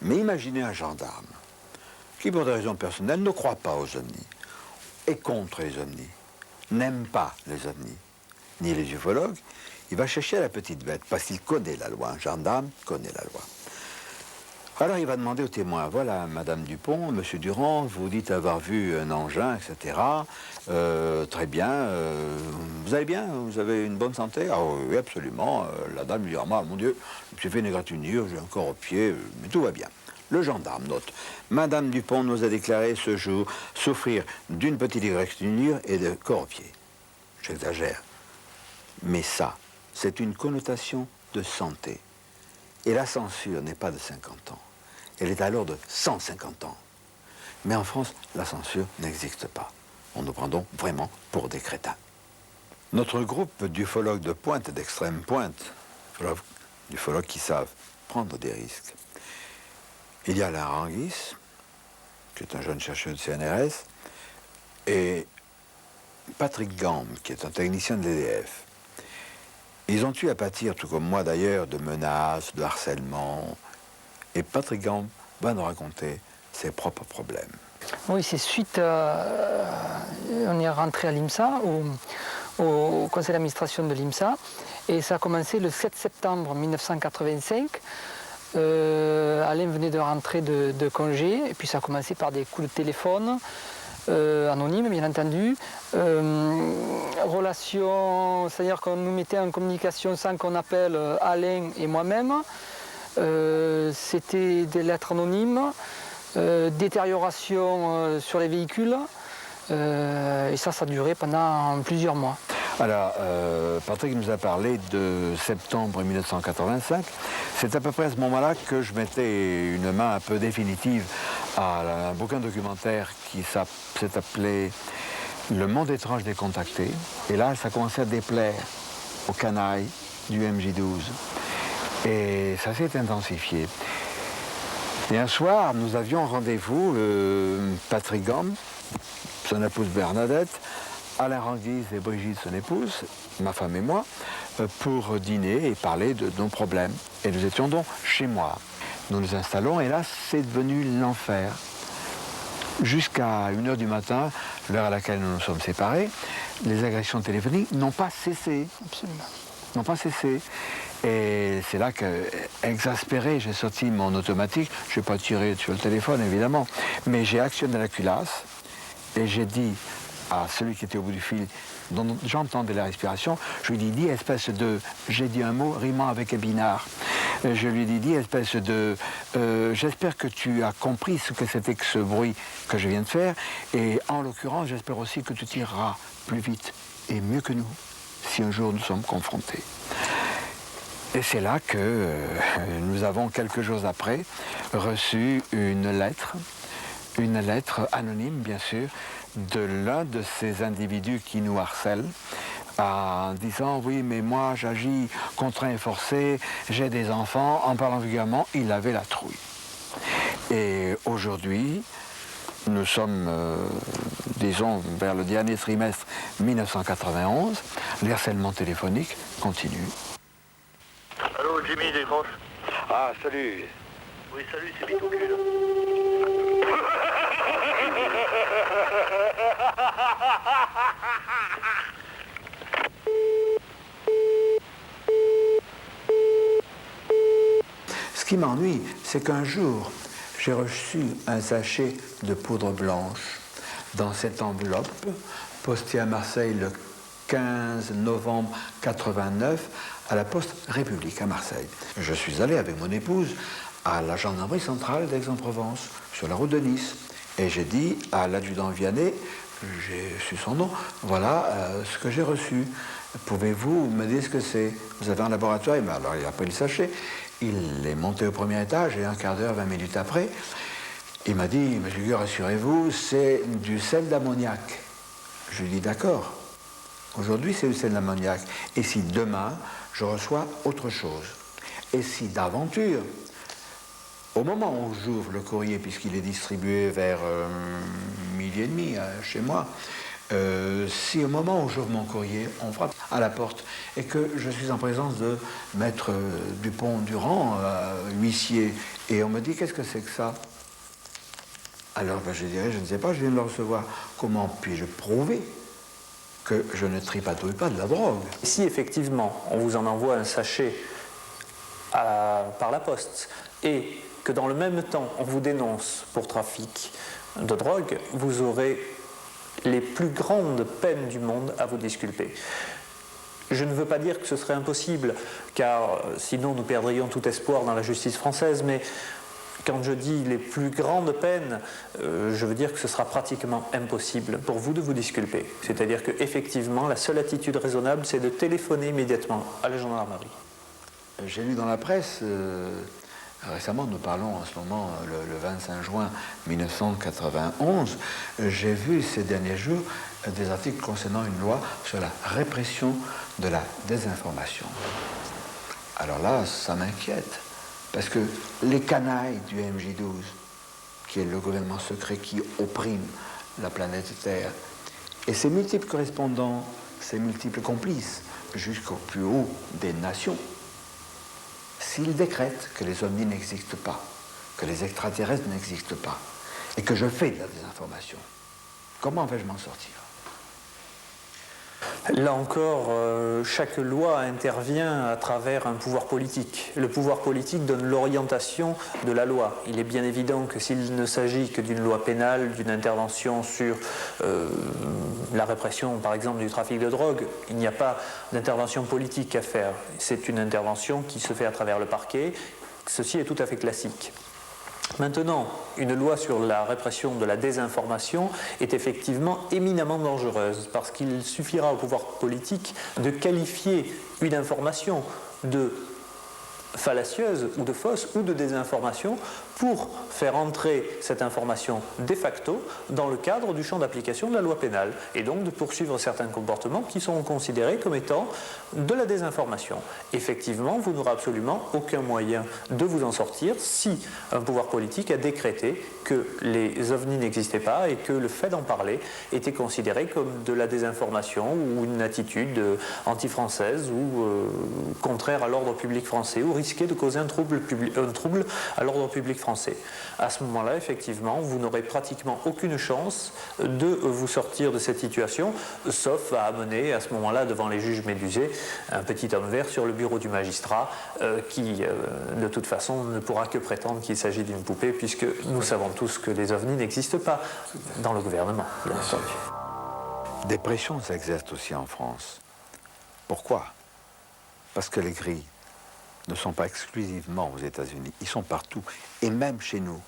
Mais imaginez un gendarme qui, pour des raisons personnelles, ne croit pas aux ovnis, est contre les ovnis, n'aime pas les ovnis, ni les ufologues, il va chercher la petite bête, parce qu'il connaît la loi. Un gendarme connaît la loi. Alors il va demander au témoin, voilà, Madame Dupont, Monsieur Durand, vous dites avoir vu un engin, etc. Très bien, vous allez bien? Vous avez une bonne santé? Ah oui, absolument. La dame lui dit, ah, mon Dieu, je me suis fait une égratignure, j'ai encore au pied, mais tout va bien. Le gendarme note, Madame Dupont nous a déclaré ce jour souffrir d'une petite égratignure et de corps au pied. J'exagère. Mais ça, c'est une connotation de santé. Et la censure n'est pas de 50 ans. Elle est alors de 150 ans. Mais en France, la censure n'existe pas. On nous prend donc vraiment pour des crétins. Notre groupe d'ufologues de pointe et d'extrême pointe, d'ufologues qui savent prendre des risques. Il y a Alain Ranguis, qui est un jeune chercheur de CNRS, et Patrick Gambe, qui est un technicien de l'EDF. Ils ont eu à pâtir, tout comme moi d'ailleurs, de menaces, de harcèlement. Et Patrick Gambe va nous raconter ses propres problèmes. Oui, c'est suite à... On est rentré à l'IMSA, au conseil d'administration de l'IMSA, et ça a commencé le 7 septembre 1985. Alain venait de rentrer de congé, et puis ça a commencé par des coups de téléphone, anonymes bien entendu. Relation, c'est-à-dire qu'on nous mettait en communication sans qu'on appelle Alain et moi-même. C'était des lettres anonymes, détérioration sur les véhicules, et ça a duré pendant plusieurs mois. Alors, Patrick nous a parlé de septembre 1985. C'est à peu près à ce moment-là que je mettais une main un peu définitive à un bouquin documentaire qui s'est appelé « Le monde étrange des contactés ». Et là, ça commençait à déplaire aux canailles du MJ12. Et ça s'est intensifié. Et un soir, nous avions rendez-vous, Patrick Gambe, son épouse Bernadette, Alain Ranguis et Brigitte, son épouse, ma femme et moi, pour dîner et parler de nos problèmes. Et nous étions donc chez moi. Nous nous installons et là, c'est devenu l'enfer. Jusqu'à 1h du matin, l'heure à laquelle nous nous sommes séparés, les agressions téléphoniques n'ont pas cessé. Absolument. N'ont pas cessé. Et c'est là que, exaspéré, j'ai sorti mon automatique. Je n'ai pas tiré sur le téléphone, évidemment, mais j'ai actionné la culasse et j'ai dit à celui qui était au bout du fil, dont j'entendais la respiration, je lui ai dit, espèce de... J'ai dit un mot rimant avec épinard. Je lui ai dit, espèce de... j'espère que tu as compris ce que c'était que ce bruit que je viens de faire, et en l'occurrence, j'espère aussi que tu tireras plus vite et mieux que nous, si un jour nous sommes confrontés. Et c'est là que nous avons, quelques jours après, reçu une lettre anonyme, bien sûr, de l'un de ces individus qui nous harcèlent, en disant « Oui, mais moi, j'agis contraint et forcé, j'ai des enfants ». En parlant vulgairement, il avait la trouille. Et aujourd'hui, nous sommes, disons, vers le dernier trimestre 1991, les harcèlements téléphoniques continuent. Allô, Jimmy, décroche. Ah, salut. Oui, salut, c'est Vito Cul. Ce qui m'ennuie, c'est qu'un jour, j'ai reçu un sachet de poudre blanche dans cette enveloppe, postée à Marseille le 15 novembre 89, à la Poste République à Marseille. Je suis allé avec mon épouse à la gendarmerie centrale d'Aix-en-Provence, sur la route de Nice. Et j'ai dit à l'adjudant Vianney, j'ai su son nom, voilà ce que j'ai reçu. Pouvez-vous me dire ce que c'est? Vous avez un laboratoire? Alors il a pris le sachet, il est monté au premier étage et un quart d'heure, 20 minutes après, il m'a dit, monsieur Gueux, rassurez-vous, c'est du sel d'ammoniac. Je lui dis, d'accord, aujourd'hui c'est du sel d'ammoniac. Et si demain, je reçois autre chose? Et si d'aventure, au moment où j'ouvre le courrier, puisqu'il est distribué vers 12h30 chez moi, si au moment où j'ouvre mon courrier, on frappe à la porte et que je suis en présence de maître Dupont-Durand, huissier, et on me dit, qu'est-ce que c'est que ça? Alors je dirais, je ne sais pas, je viens de le recevoir. Comment puis-je prouver que je ne tripatouille pas de la drogue? Si effectivement on vous en envoie un sachet par la poste et que dans le même temps on vous dénonce pour trafic de drogue, vous aurez les plus grandes peines du monde à vous disculper. Je ne veux pas dire que ce serait impossible, car sinon nous perdrions tout espoir dans la justice française, mais quand je dis les plus grandes peines, je veux dire que ce sera pratiquement impossible pour vous de vous disculper. C'est-à-dire qu'effectivement, la seule attitude raisonnable, c'est de téléphoner immédiatement à la gendarmerie. J'ai lu dans la presse, récemment, nous parlons en ce moment, le 25 juin 1991, j'ai vu ces derniers jours des articles concernant une loi sur la répression de la désinformation. Alors là, ça m'inquiète. Parce que les canailles du MJ12, qui est le gouvernement secret qui opprime la planète Terre, et ses multiples correspondants, ses multiples complices, jusqu'au plus haut des nations, s'ils décrètent que les ovnis n'existent pas, que les extraterrestres n'existent pas, et que je fais de la désinformation, comment vais-je m'en sortir? Là encore, chaque loi intervient à travers un pouvoir politique. Le pouvoir politique donne l'orientation de la loi. Il est bien évident que s'il ne s'agit que d'une loi pénale, d'une intervention sur la répression, par exemple, du trafic de drogue, il n'y a pas d'intervention politique à faire. C'est une intervention qui se fait à travers le parquet. Ceci est tout à fait classique. Maintenant, une loi sur la répression de la désinformation est effectivement éminemment dangereuse parce qu'il suffira au pouvoir politique de qualifier une information de fallacieuse ou de fausse ou de désinformation pour faire entrer cette information de facto dans le cadre du champ d'application de la loi pénale et donc de poursuivre certains comportements qui sont considérés comme étant de la désinformation. Effectivement, vous n'aurez absolument aucun moyen de vous en sortir si un pouvoir politique a décrété que les ovnis n'existaient pas et que le fait d'en parler était considéré comme de la désinformation ou une attitude anti-française ou contraire à l'ordre public français ou risquait de causer un trouble à l'ordre public français. À ce moment-là, effectivement, vous n'aurez pratiquement aucune chance de vous sortir de cette situation, sauf à amener à ce moment-là devant les juges médusés un petit homme vert sur le bureau du magistrat qui, de toute façon, ne pourra que prétendre qu'il s'agit d'une poupée puisque nous savons tous que les ovnis n'existent pas dans le gouvernement, bien entendu. Des pressions s'exercent aussi en France. Pourquoi? Parce que les grilles ne sont pas exclusivement aux États-Unis, ils sont partout, et même chez nous,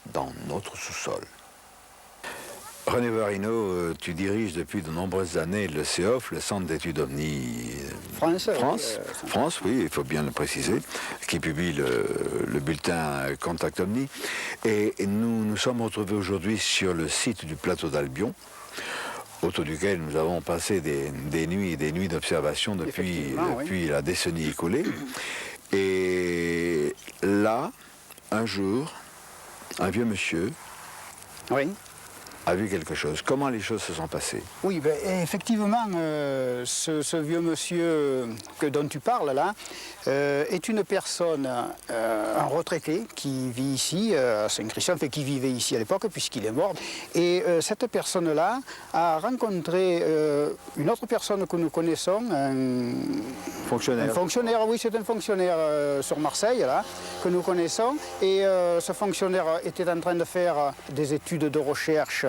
dans notre sous-sol. René Varino, tu diriges depuis de nombreuses années le CEOF, le Centre d'études OVNI France, oui, il faut bien le préciser, qui publie le bulletin Contact OVNI. Et nous nous sommes retrouvés aujourd'hui sur le site du plateau d'Albion, autour duquel nous avons passé des nuits et des nuits d'observation depuis la décennie écoulée. Et là, un jour, un vieux monsieur a vu quelque chose. Comment les choses se sont passées? Oui, ben, effectivement, ce vieux monsieur dont tu parles là est une personne, un retraité qui vit ici, à Saint-Christophe, et qui vivait ici à l'époque puisqu'il est mort. Et cette personne-là a rencontré une autre personne que nous connaissons, un fonctionnaire, oui, c'est un fonctionnaire sur Marseille, là, que nous connaissons. Et ce fonctionnaire était en train de faire des études de recherche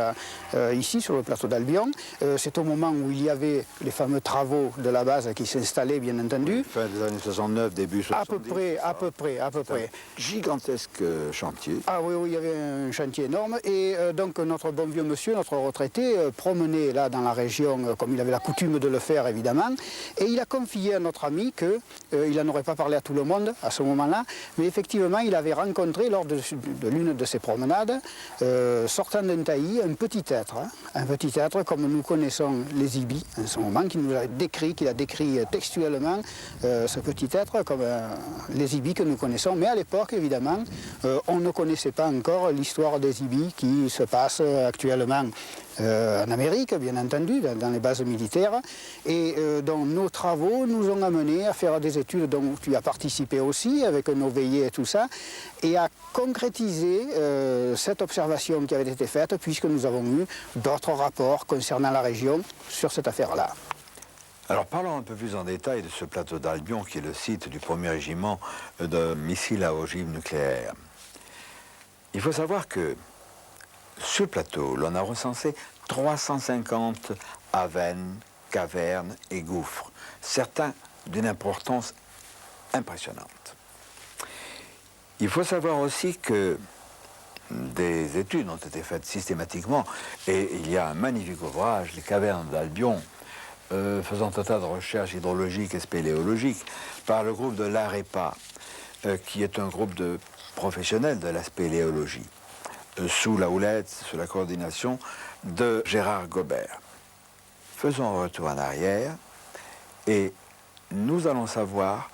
ici sur le plateau d'Albion. C'est au moment où il y avait les fameux travaux de la base qui s'installaient, bien entendu. Fin des années 69, début 70. À peu près. Gigantesque chantier. Ah oui, il y avait un chantier énorme. Et donc notre bon vieux monsieur, notre retraité, promenait là dans la région, comme il avait la coutume de le faire évidemment. Et il a confié à notre ami qu'il n'en aurait pas parlé à tout le monde à ce moment-là, mais effectivement il avait rencontré lors de l'une de ses promenades, sortant d'un taillis, un petit être comme nous connaissons les ibis en ce moment, qu'il a décrit textuellement ce petit être comme les ibis que nous connaissons. Mais à l'époque, évidemment, on ne connaissait pas encore l'histoire des ibis qui se passe actuellement en Amérique, bien entendu, dans les bases militaires, et dont nos travaux nous ont amenés à faire des études dont tu as participé aussi, avec nos veillées et tout ça, et à concrétiser cette observation qui avait été faite, puisque nous avons eu d'autres rapports concernant la région sur cette affaire-là. Alors parlons un peu plus en détail de ce plateau d'Albion, qui est le site du 1er régiment de missiles à ogive nucléaire. Il faut savoir que sur le plateau, l'on a recensé 350 avennes, cavernes et gouffres, certains d'une importance impressionnante. Il faut savoir aussi que des études ont été faites systématiquement, et il y a un magnifique ouvrage, Les cavernes d'Albion, faisant un tas de recherches hydrologiques et spéléologiques par le groupe de l'AREPA, qui est un groupe de professionnels de la spéléologie, sous la houlette, sous la coordination de Gérard Gobert. Faisons un retour en arrière et nous allons savoir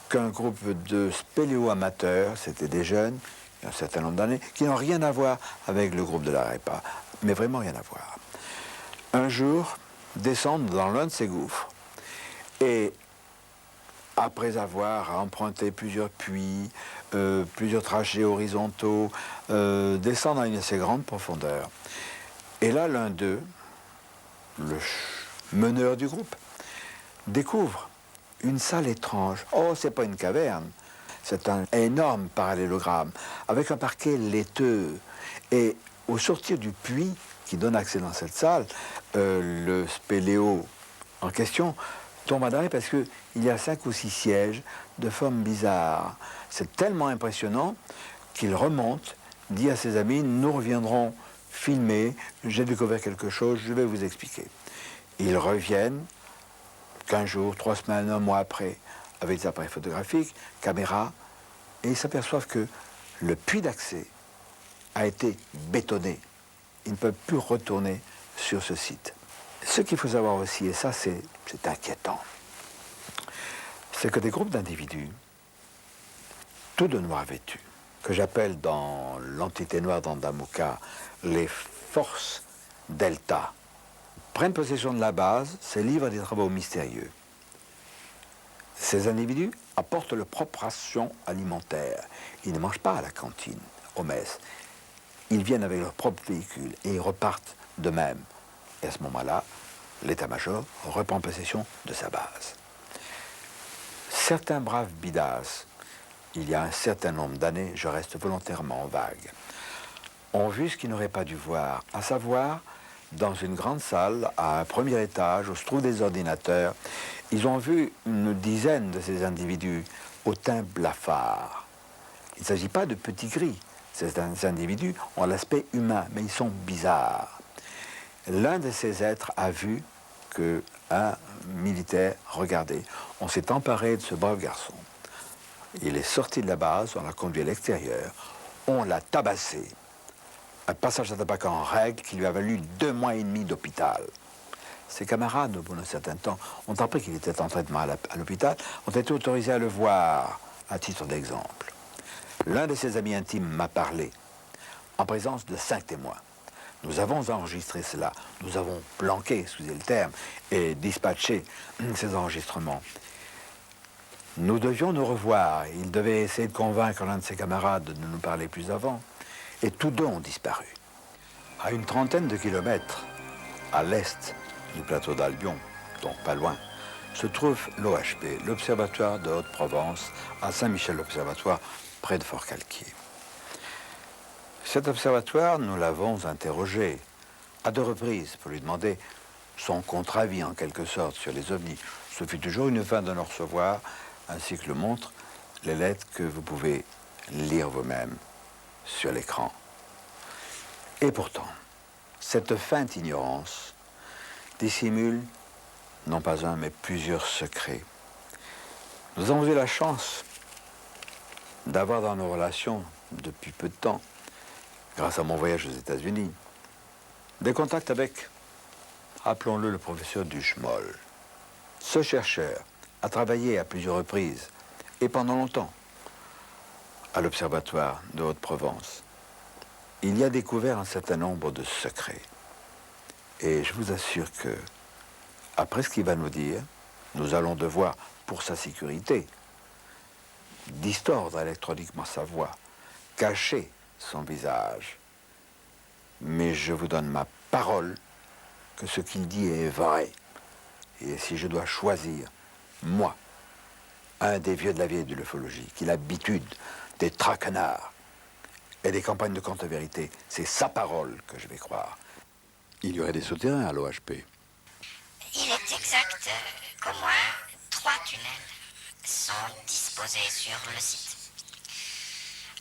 qu'un groupe de spéléo-amateurs, c'était des jeunes, il y a un certain nombre d'années, qui n'ont rien à voir avec le groupe de l'AREPA, mais vraiment rien à voir. Un jour, descendent dans l'un de ces gouffres et après avoir emprunté plusieurs puits, plusieurs trajets horizontaux, descendent à une assez grande profondeur. Et là, l'un d'eux, le meneur du groupe, découvre une salle étrange. Oh, c'est pas une caverne, c'est un énorme parallélogramme, avec un parquet laiteux. Et au sortir du puits qui donne accès dans cette salle, le spéléo en question tombe à l'arrêt parce qu'il y a 5 ou 6 sièges de forme bizarre. C'est tellement impressionnant qu'il remonte, dit à ses amis, nous reviendrons filmer, j'ai découvert quelque chose, je vais vous expliquer. Ils reviennent 15 jours, 3 semaines, 1 mois après, avec des appareils photographiques, caméras, et ils s'aperçoivent que le puits d'accès a été bétonné. Ils ne peuvent plus retourner sur ce site. Ce qu'il faut savoir aussi, et ça c'est inquiétant, c'est que des groupes d'individus, tout de noir vêtus, que j'appelle dans l'entité noire d'Andamuka les forces delta, prennent possession de la base, se livrent à des travaux mystérieux. Ces individus apportent leur propre ration alimentaire. Ils ne mangent pas à la cantine, aux messes. Ils viennent avec leur propre véhicule et ils repartent de même. Et à ce moment-là, l'état-major reprend possession de sa base. Certains braves bidas, il y a un certain nombre d'années, je reste volontairement vague, ont vu ce qu'ils n'auraient pas dû voir, à savoir, dans une grande salle, à un premier étage, où se trouvent des ordinateurs, ils ont vu une dizaine de ces individus au teint blafard. Il ne s'agit pas de petits gris. Ces individus ont l'aspect humain, mais ils sont bizarres. L'un de ces êtres a vu qu'un militaire, regardez, on s'est emparé de ce brave garçon. Il est sorti de la base, on l'a conduit à l'extérieur, on l'a tabassé. Un passage à tabac en règle qui lui a valu 2 mois et demi d'hôpital. Ses camarades, au bout d'un certain temps, ont appris qu'il était en traitement à l'hôpital, ont été autorisés à le voir, à titre d'exemple. L'un de ses amis intimes m'a parlé, en présence de 5 témoins. Nous avons enregistré cela, nous avons planqué, excusez le terme, et dispatché ces enregistrements. Nous devions nous revoir. Il devait essayer de convaincre l'un de ses camarades de nous parler plus avant. Et tous deux ont disparu. À une trentaine de kilomètres, à l'est du plateau d'Albion, donc pas loin, se trouve l'OHP, l'Observatoire de Haute-Provence, à Saint-Michel-l'Observatoire, près de Fort-Calquier. Cet observatoire, nous l'avons interrogé à 2 reprises pour lui demander son contre-avis en quelque sorte sur les ovnis. Ce fut toujours une fin de ne recevoir, ainsi que le montrent les lettres que vous pouvez lire vous-même sur l'écran. Et pourtant, cette feinte ignorance dissimule non pas un, mais plusieurs secrets. Nous avons eu la chance d'avoir dans nos relations, depuis peu de temps, grâce à mon voyage aux États-Unis, des contacts avec, appelons-le le professeur Duchemol. Ce chercheur a travaillé à plusieurs reprises, et pendant longtemps, à l'Observatoire de Haute-Provence. Il y a découvert un certain nombre de secrets. Et je vous assure que, après ce qu'il va nous dire, nous allons devoir, pour sa sécurité, distordre électroniquement sa voix, cacher son visage. Mais je vous donne ma parole que ce qu'il dit est vrai. Et si je dois choisir, moi, un des vieux de la vieille de l'ufologie, qui a l'habitude des traquenards et des campagnes de contre-vérité, c'est sa parole que je vais croire. Il y aurait des souterrains à l'OHP. Il est exact qu'au moins 3 tunnels sont disposés sur le site.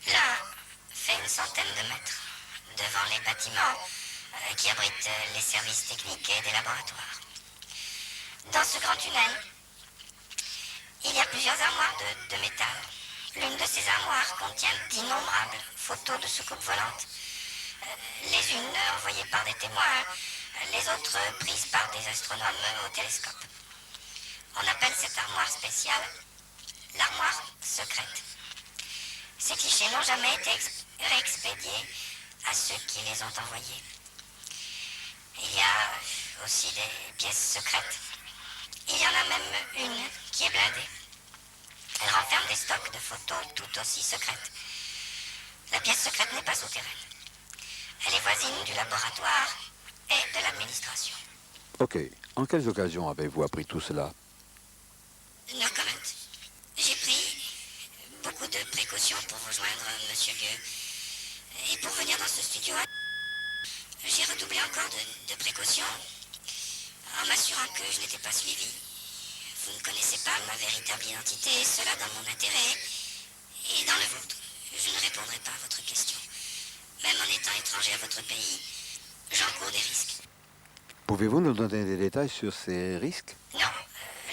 L'un fait une centaine de mètres devant les bâtiments qui abritent les services techniques et des laboratoires. Dans ce grand tunnel, il y a plusieurs armoires de métal. L'une de ces armoires contient d'innombrables photos de soucoupes volantes. Les unes envoyées par des témoins, les autres prises par des astronomes au télescope. On appelle cette armoire spéciale l'armoire secrète. Ces clichés n'ont jamais été réexpédiés à ceux qui les ont envoyés. Il y a aussi des pièces secrètes. Il y en a même une qui est blindée. Elle renferme des stocks de photos tout aussi secrètes. La pièce secrète n'est pas souterraine. Elle est voisine du laboratoire et de l'administration. Ok. En quelles occasions avez-vous appris tout cela? No comment. J'ai pris beaucoup de précautions pour vous joindre, monsieur Vieux. Et pour venir dans ce studio, j'ai redoublé encore de précautions en m'assurant que je n'étais pas suivi. Vous ne connaissez pas ma véritable identité, cela dans mon intérêt et dans le vôtre. Je ne répondrai pas à votre question. Même en étant étranger à votre pays, j'encours des risques. Pouvez-vous nous donner des détails sur ces risques? Non,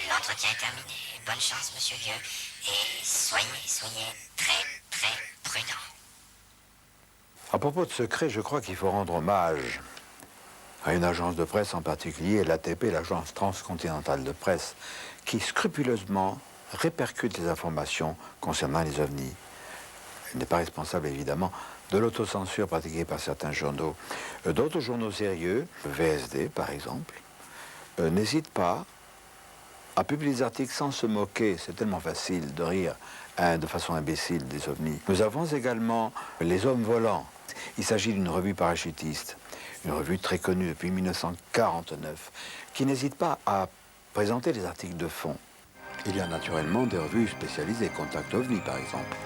l'entretien est terminé. Bonne chance, monsieur Vieux. Et soyez très, très prudent. À propos de secrets, je crois qu'il faut rendre hommage à une agence de presse en particulier, l'ATP, l'Agence transcontinentale de presse, qui scrupuleusement répercute les informations concernant les ovnis. Elle n'est pas responsable, évidemment, de l'autocensure pratiquée par certains journaux. D'autres journaux sérieux, le VSD par exemple, n'hésitent pas à publier des articles sans se moquer. C'est tellement facile de rire de façon imbécile des ovnis. Nous avons également Les Hommes Volants. Il s'agit d'une revue parachutiste, une revue très connue depuis 1949, qui n'hésite pas à présenter des articles de fond. Il y a naturellement des revues spécialisées, Contact OVNI par exemple,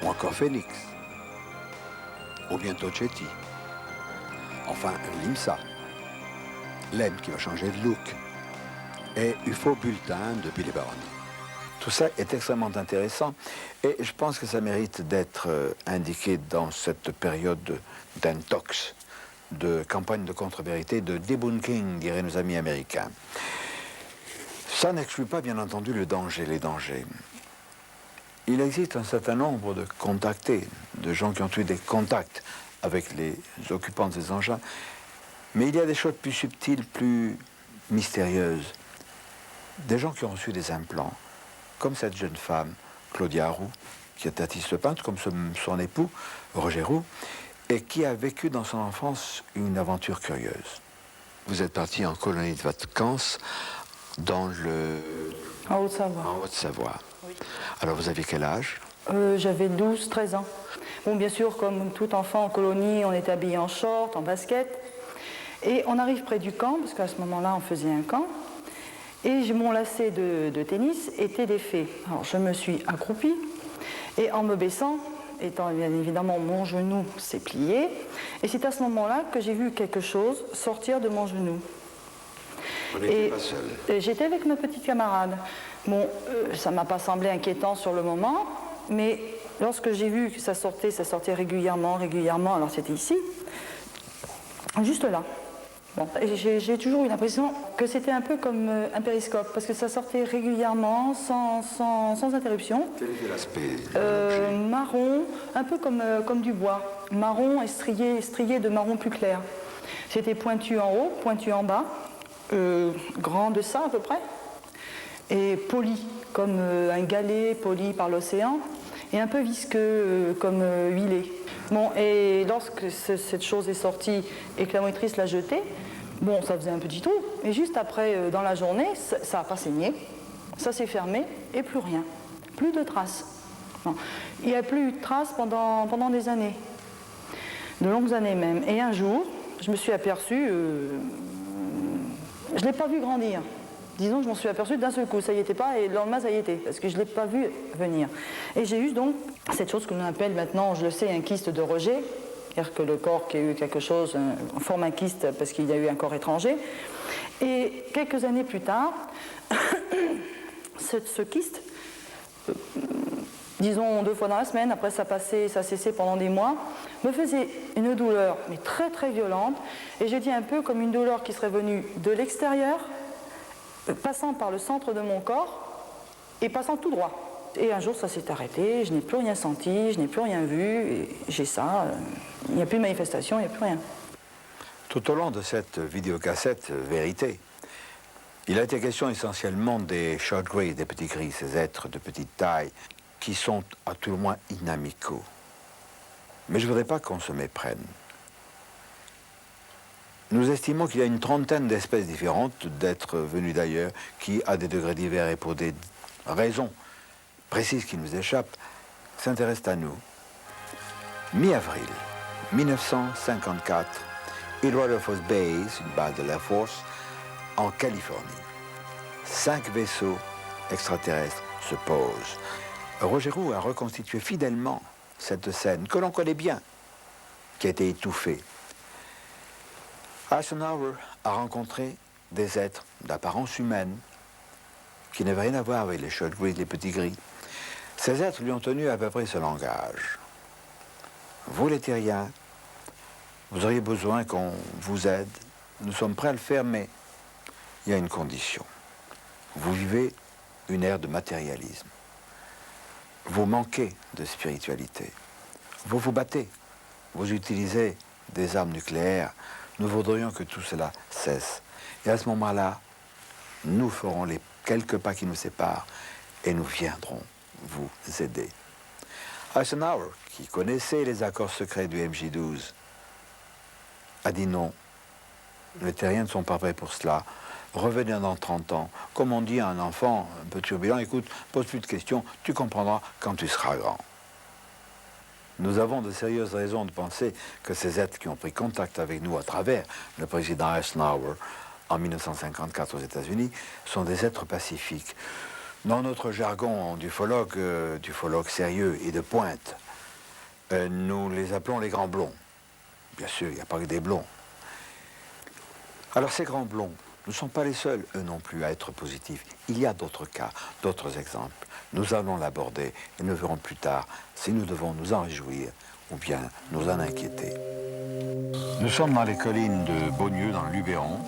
ou encore Phoenix, ou bientôt Chetty, enfin l'IMSA, l'EM qui va changer de look, et UFO Bulletin depuis les Baronnies. Tout ça est extrêmement intéressant et je pense que ça mérite d'être indiqué dans cette période d'intox, de campagne de contre-vérité, de debunking, diraient nos amis américains. Ça n'exclut pas, bien entendu, les dangers. Il existe un certain nombre de contactés, de gens qui ont eu des contacts avec les occupants de ces engins, mais il y a des choses plus subtiles, plus mystérieuses. Des gens qui ont reçu des implants, comme cette jeune femme, Claudia Roux, qui est artiste peintre, comme son époux, Roger Roux, et qui a vécu dans son enfance une aventure curieuse. Vous êtes parti en colonie de vacances en Haute-Savoie. En Haute-Savoie. Oui. Alors vous aviez quel âge? J'avais 12-13 ans. Bon, bien sûr, comme tout enfant en colonie, on était habillé en short, en basket. Et on arrive près du camp, parce qu'à ce moment-là, on faisait un camp. Et mon lacet de tennis était défait. Alors je me suis accroupie et en me baissant, étant bien évidemment mon genou s'est plié. Et c'est à ce moment-là que j'ai vu quelque chose sortir de mon genou. Vous n'étiez pas seule. J'étais avec ma petite camarade. Bon, ça ne m'a pas semblé inquiétant sur le moment, mais lorsque j'ai vu que ça sortait régulièrement, alors c'était ici, juste là. Bon, j'ai toujours eu l'impression que c'était un peu comme un périscope, parce que ça sortait régulièrement, sans interruption. Quel était l'aspect marron, un peu comme du bois. Marron strié de marron plus clair. C'était pointu en haut, pointu en bas, grand de ça à peu près, et poli, comme un galet poli par l'océan, et un peu visqueux, comme huilé. Bon, et lorsque cette chose est sortie et que la monitrice l'a jetée, bon, ça faisait un petit trou. Et juste après, dans la journée, ça n'a pas saigné, ça s'est fermé et plus rien. Plus de traces. Bon. Il n'y a plus eu de traces pendant des années. De longues années même. Et un jour, je me suis aperçue, je ne l'ai pas vu grandir. Disons que je m'en suis aperçue d'un seul coup, ça y était pas, et le lendemain ça y était, parce que je ne l'ai pas vu venir. Et j'ai eu donc cette chose que l'on appelle maintenant, je le sais, un kyste de rejet, c'est-à-dire que le corps qui a eu quelque chose forme un kyste parce qu'il y a eu un corps étranger. Et quelques années plus tard, ce kyste, disons 2 fois dans la semaine, après ça cessait pendant des mois, me faisait une douleur, mais très très violente, et j'ai dit un peu comme une douleur qui serait venue de l'extérieur, passant par le centre de mon corps et passant tout droit. Et un jour, ça s'est arrêté, je n'ai plus rien senti, je n'ai plus rien vu, et j'ai ça, il n'y a plus de manifestation, il n'y a plus rien. Tout au long de cette vidéocassette Vérité, il a été question essentiellement des short greys, des petits gris, ces êtres de petite taille, qui sont à tout le moins inamicaux. Mais je ne voudrais pas qu'on se méprenne. Nous estimons qu'il y a une trentaine d'espèces différentes d'êtres venus d'ailleurs qui, à des degrés divers et pour des raisons précises qui nous échappent, s'intéressent à nous. Mi-avril 1954, Edward Base, une base de l'Air Force, en Californie. 5 vaisseaux extraterrestres se posent. Roger Roux a reconstitué fidèlement cette scène que l'on connaît bien, qui a été étouffée. Eisenhower a rencontré des êtres d'apparence humaine qui n'avaient rien à voir avec les short gris, les petits gris. Ces êtres lui ont tenu à peu près ce langage. Vous les terriens, vous auriez besoin qu'on vous aide. Nous sommes prêts à le faire, mais il y a une condition. Vous vivez une ère de matérialisme. Vous manquez de spiritualité. Vous vous battez. Vous utilisez des armes nucléaires. Nous voudrions que tout cela cesse. Et à ce moment-là, nous ferons les quelques pas qui nous séparent et nous viendrons vous aider. Eisenhower, qui connaissait les accords secrets du MJ-12, a dit non. Les terriens ne sont pas prêts pour cela. Revenez dans 30 ans. Comme on dit à un enfant un peu turbulent, écoute, pose plus de questions, tu comprendras quand tu seras grand. Nous avons de sérieuses raisons de penser que ces êtres qui ont pris contact avec nous à travers le président Eisenhower en 1954 aux États-Unis sont des êtres pacifiques. Dans notre jargon d'ufologue sérieux et de pointe, nous les appelons les grands blonds. Bien sûr, il n'y a pas que des blonds. Alors ces grands blonds ne sont pas les seuls, eux non plus, à être positifs. Il y a d'autres cas, d'autres exemples. Nous allons l'aborder et nous verrons plus tard si nous devons nous en réjouir ou bien nous en inquiéter. Nous sommes dans les collines de Beaunieu, dans le Luberon,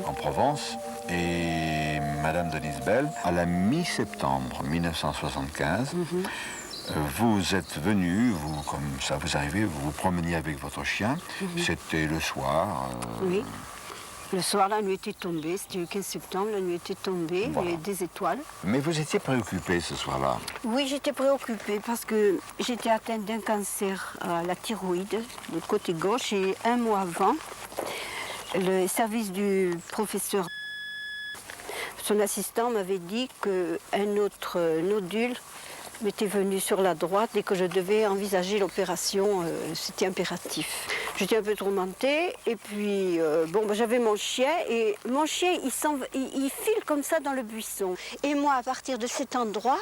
en Provence, et Madame Denise Bell, à la mi-septembre 1975, vous êtes venue, vous, comme ça vous arrivez, vous vous promeniez avec votre chien. C'était le soir. Oui. Le soir, la nuit était tombée, c'était le 15 septembre, la nuit était tombée, il y avait des étoiles. Mais vous étiez préoccupée ce soir-là? Oui, j'étais préoccupée parce que j'étais atteinte d'un cancer à la thyroïde, du côté gauche, et un mois avant, le service du professeur, son assistant m'avait dit qu'un autre nodule m'était venue sur la droite dès que je devais envisager l'opération, c'était impératif. J'étais un peu tourmentée et puis j'avais mon chien et mon chien il file comme ça dans le buisson. Et moi, à partir de cet endroit,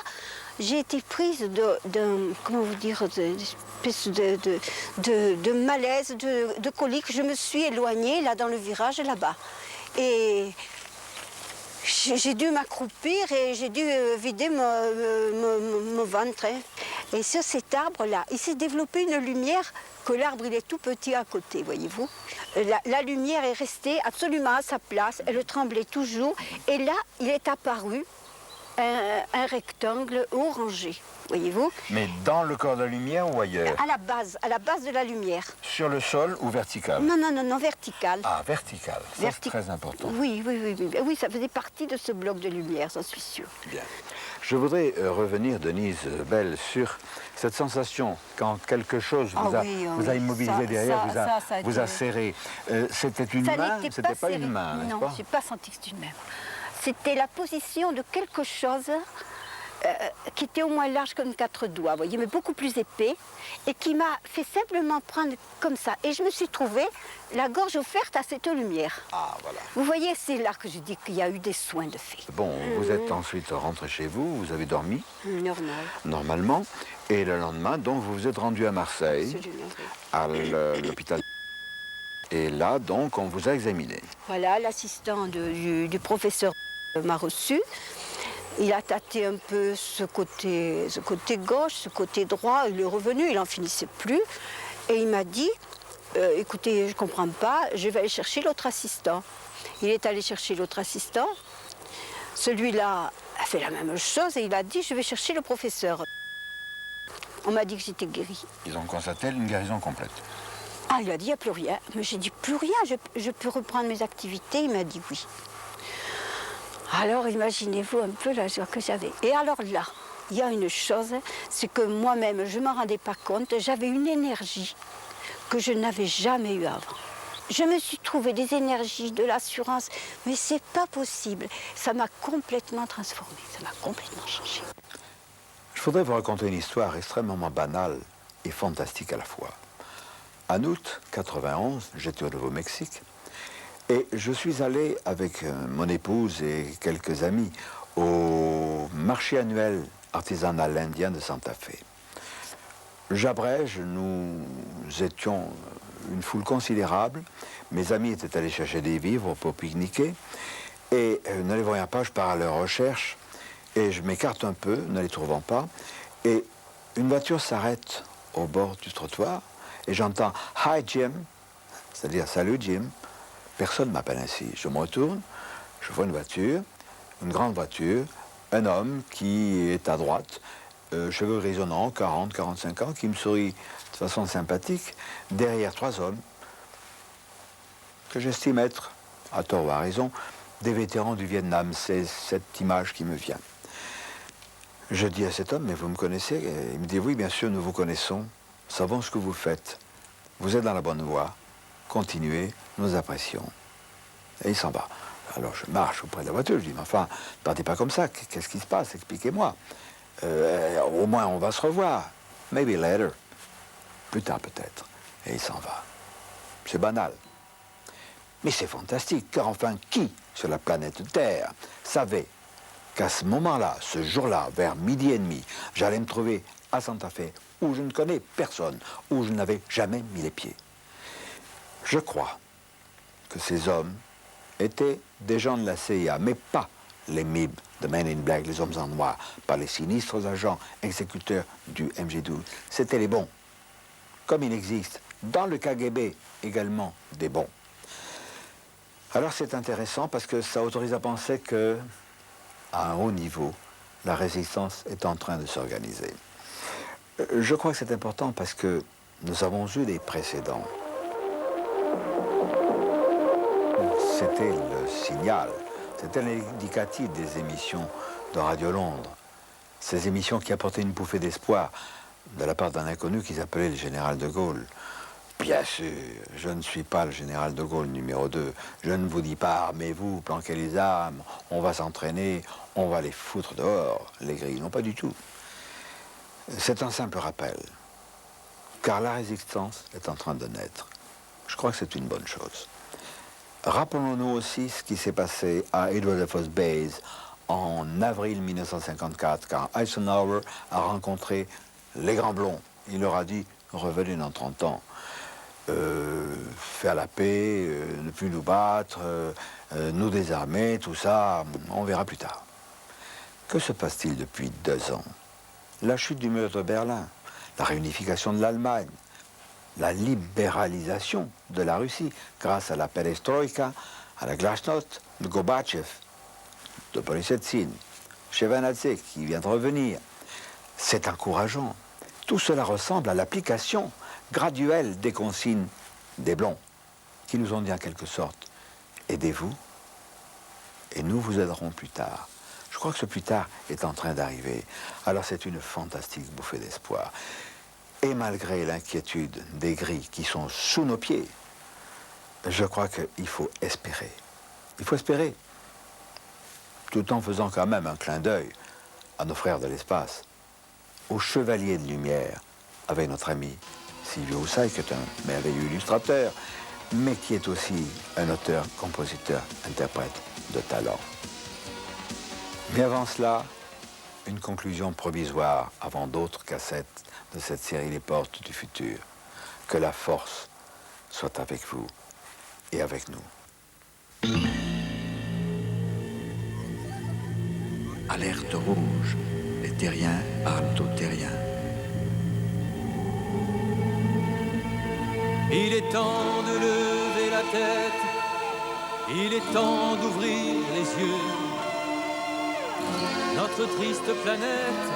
j'ai été prise comment vous dire, d'espèce de malaise, de colique. Je me suis éloignée là dans le virage là-bas. Et j'ai dû m'accroupir et j'ai dû vider mon ventre. Hein. Et sur cet arbre-là, il s'est développé une lumière, que l'arbre il est tout petit à côté, voyez-vous. La lumière est restée absolument à sa place, elle tremblait toujours. Et là, il est apparu un rectangle orangé, voyez-vous. Mais dans le corps de la lumière ou ailleurs? À la base de la lumière. Sur le sol ou vertical? Non, vertical. Ah, vertical, ça c'est très important. Oui, ça faisait partie de ce bloc de lumière, j'en suis sûre. Bien. Je voudrais revenir, Denise Bell, sur cette sensation quand quelque chose vous a immobilisé derrière, vous a serré. C'était une main, c'était pas une main, n'est-ce pas? Non, je n'ai pas senti que c'était une main. C'était la position de quelque chose qui était au moins large comme 4 doigts, voyez, mais beaucoup plus épais, et qui m'a fait simplement prendre comme ça. Et je me suis trouvée la gorge offerte à cette lumière. Ah, voilà. Vous voyez, c'est là que je dis qu'il y a eu des soins de fait. Bon, vous êtes ensuite rentré chez vous, vous avez dormi? Normal. Normalement. Et le lendemain, donc, vous vous êtes rendu à Marseille, à l'hôpital. Et là, donc, on vous a examiné. Voilà, l'assistant du professeur m'a reçu. Il a tâté un peu ce côté gauche, ce côté droit. Il est revenu, il n'en finissait plus. Et il m'a dit, écoutez, je ne comprends pas, je vais aller chercher l'autre assistant. Il est allé chercher l'autre assistant. Celui-là a fait la même chose et il a dit, je vais chercher le professeur. On m'a dit que j'étais guérie. Ils ont constaté une guérison complète. Ah, il a dit, il n'y a plus rien. Mais j'ai dit, plus rien, je peux reprendre mes activités. Il m'a dit oui. Alors imaginez-vous un peu la joie que j'avais. Et alors là, il y a une chose, c'est que moi-même, je ne m'en rendais pas compte, j'avais une énergie que je n'avais jamais eue avant. Je me suis trouvé des énergies, de l'assurance, mais c'est pas possible. Ça m'a complètement transformée, ça m'a complètement changé. Je voudrais vous raconter une histoire extrêmement banale et fantastique à la fois. En août 91, j'étais au Nouveau-Mexique. Et je suis allé avec mon épouse et quelques amis au marché annuel artisanal indien de Santa Fe. J'abrège, nous étions une foule considérable. Mes amis étaient allés chercher des vivres pour pique-niquer. Et ne les voyant pas, je pars à leur recherche et je m'écarte un peu, ne les trouvant pas. Et une voiture s'arrête au bord du trottoir et j'entends « Hi Jim », c'est-à-dire « Salut Jim ». Personne ne m'appelle ainsi. Je me retourne, je vois une voiture, une grande voiture, un homme qui est à droite, cheveux grisonnants, 40, 45 ans, qui me sourit de façon sympathique, derrière 3 hommes que j'estime être, à tort ou à raison, des vétérans du Vietnam. C'est cette image qui me vient. Je dis à cet homme, mais vous me connaissez? Et il me dit, oui, bien sûr, nous vous connaissons, nous savons ce que vous faites, vous êtes dans la bonne voie. Continuez, nous apprécions. Et il s'en va. Alors je marche auprès de la voiture, je dis, mais enfin, ne partez pas comme ça, qu'est-ce qui se passe? Expliquez-moi. Au moins on va se revoir. Maybe later. Plus tard peut-être. Et il s'en va. C'est banal. Mais c'est fantastique, car enfin, qui sur la planète Terre savait qu'à ce moment-là, ce jour-là, vers 12h30, j'allais me trouver à Santa Fe, où je ne connais personne, où je n'avais jamais mis les pieds? Je crois que ces hommes étaient des gens de la CIA, mais pas les MIB, de Men in Black, les hommes en noir, pas les sinistres agents exécuteurs du MJ12. C'était les bons. Comme il existe dans le KGB également des bons. Alors c'est intéressant parce que ça autorise à penser que, à un haut niveau, la résistance est en train de s'organiser. Je crois que c'est important parce que nous avons eu des précédents. C'était le signal, c'était l'indicatif des émissions de Radio Londres. Ces émissions qui apportaient une bouffée d'espoir de la part d'un inconnu qui s'appelait le général de Gaulle. Bien sûr, je ne suis pas le général de Gaulle numéro 2. Je ne vous dis pas, armez-vous, planquez les armes, on va s'entraîner, on va les foutre dehors, les grilles. Non, pas du tout. C'est un simple rappel, car la résistance est en train de naître. Je crois que c'est une bonne chose. Rappelons-nous aussi ce qui s'est passé à Edward Foss Base en avril 1954, quand Eisenhower a rencontré les Grands Blonds. Il leur a dit « Revenez dans 30 ans, faire la paix, ne plus nous battre, nous désarmer, tout ça, on verra plus tard. » Que se passe-t-il depuis 2 ans? La chute du mur de Berlin, la réunification de l'Allemagne, la libéralisation de la Russie grâce à la perestroïka, à la glasnost de Gorbatchev, de Boris Yeltsin, Shevardnadze qui vient de revenir. C'est encourageant. Tout cela ressemble à l'application graduelle des consignes des Blonds, qui nous ont dit en quelque sorte, aidez-vous et nous vous aiderons plus tard. Je crois que ce plus tard est en train d'arriver. Alors c'est une fantastique bouffée d'espoir. Et malgré l'inquiétude des gris qui sont sous nos pieds, je crois qu'il faut espérer. Il faut espérer, tout en faisant quand même un clin d'œil à nos frères de l'espace, aux chevaliers de lumière, avec notre ami Silvio Houssaye, qui est un merveilleux illustrateur, mais qui est aussi un auteur, compositeur, interprète de talent. Mais avant cela, une conclusion provisoire avant d'autres cassettes de cette série Les Portes du Futur. Que la force soit avec vous et avec nous. Alerte rouge. Les terriens parlent aux terriens. Il est temps de lever la tête. Il est temps d'ouvrir les yeux. Notre triste planète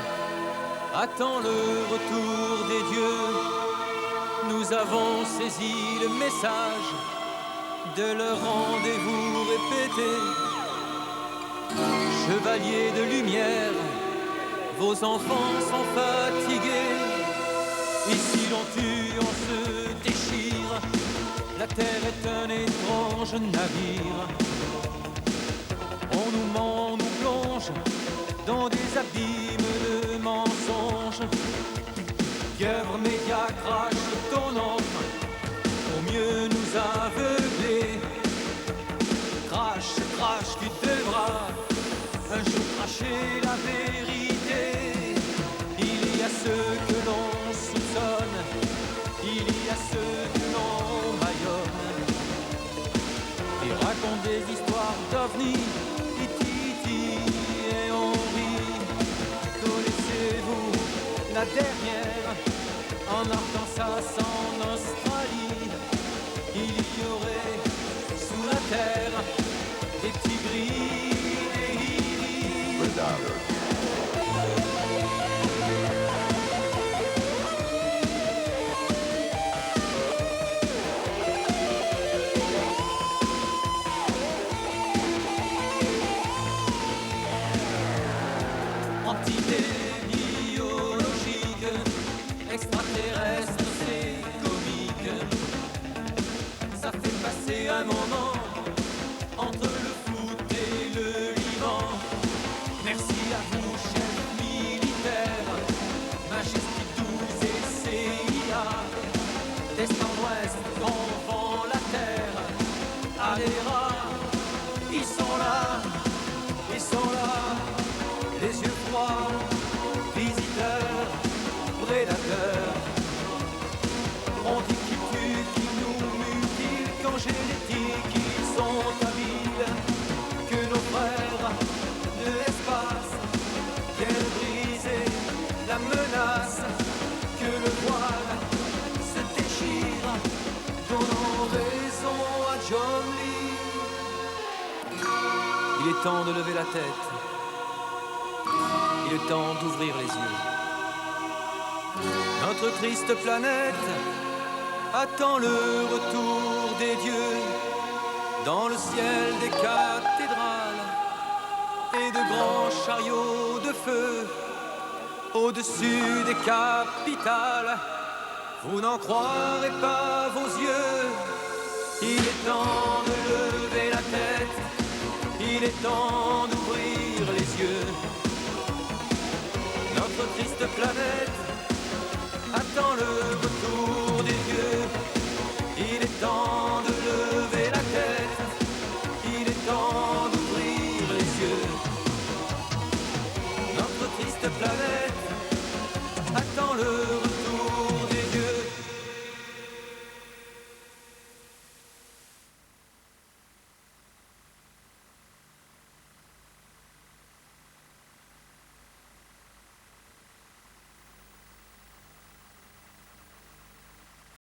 attend le retour des dieux. Nous avons saisi le message de leur rendez-vous répété. Chevaliers de lumière, vos enfants sont fatigués. Ici l'on tue, on se déchire. La terre est un étrange navire. On nous ment, on nous plonge dans des abîmes de mensonges. Guerre média crache ton ombre pour mieux nous aveugler. Crache, crache, tu devras un jour cracher la vérité. Il y a ceux que l'on soupçonne, il y a ceux que l'on bâillonne. Ils racontent des histoires d'ovnis. La dernière, en Arkansas, en Australie, il y aurait sous la terre des petits gris, des iris. Extraterrestre, c'est comique. Ça fait passer un moment entre le foot et le Liban. Merci à vous, chefs militaires, Majestic 12 et CIA. D'est en ouest, on vend la terre à des rats. Ils sont là, les yeux froids, visiteurs, prédateurs. On dit qu'ils tuent, qu'ils nous mutilent, qu'en génétique ils sont habiles, que nos frères de l'espace viennent briser la menace, que le voile se déchire, donnant raison à John Lee. Il est temps de lever la tête, il est temps d'ouvrir les yeux. Notre triste planète attend le retour des dieux. Dans le ciel des cathédrales et de grands chariots de feu, au-dessus des capitales, vous n'en croirez pas vos yeux. Il est temps de lever la tête, il est temps d'ouvrir les yeux. Notre triste planète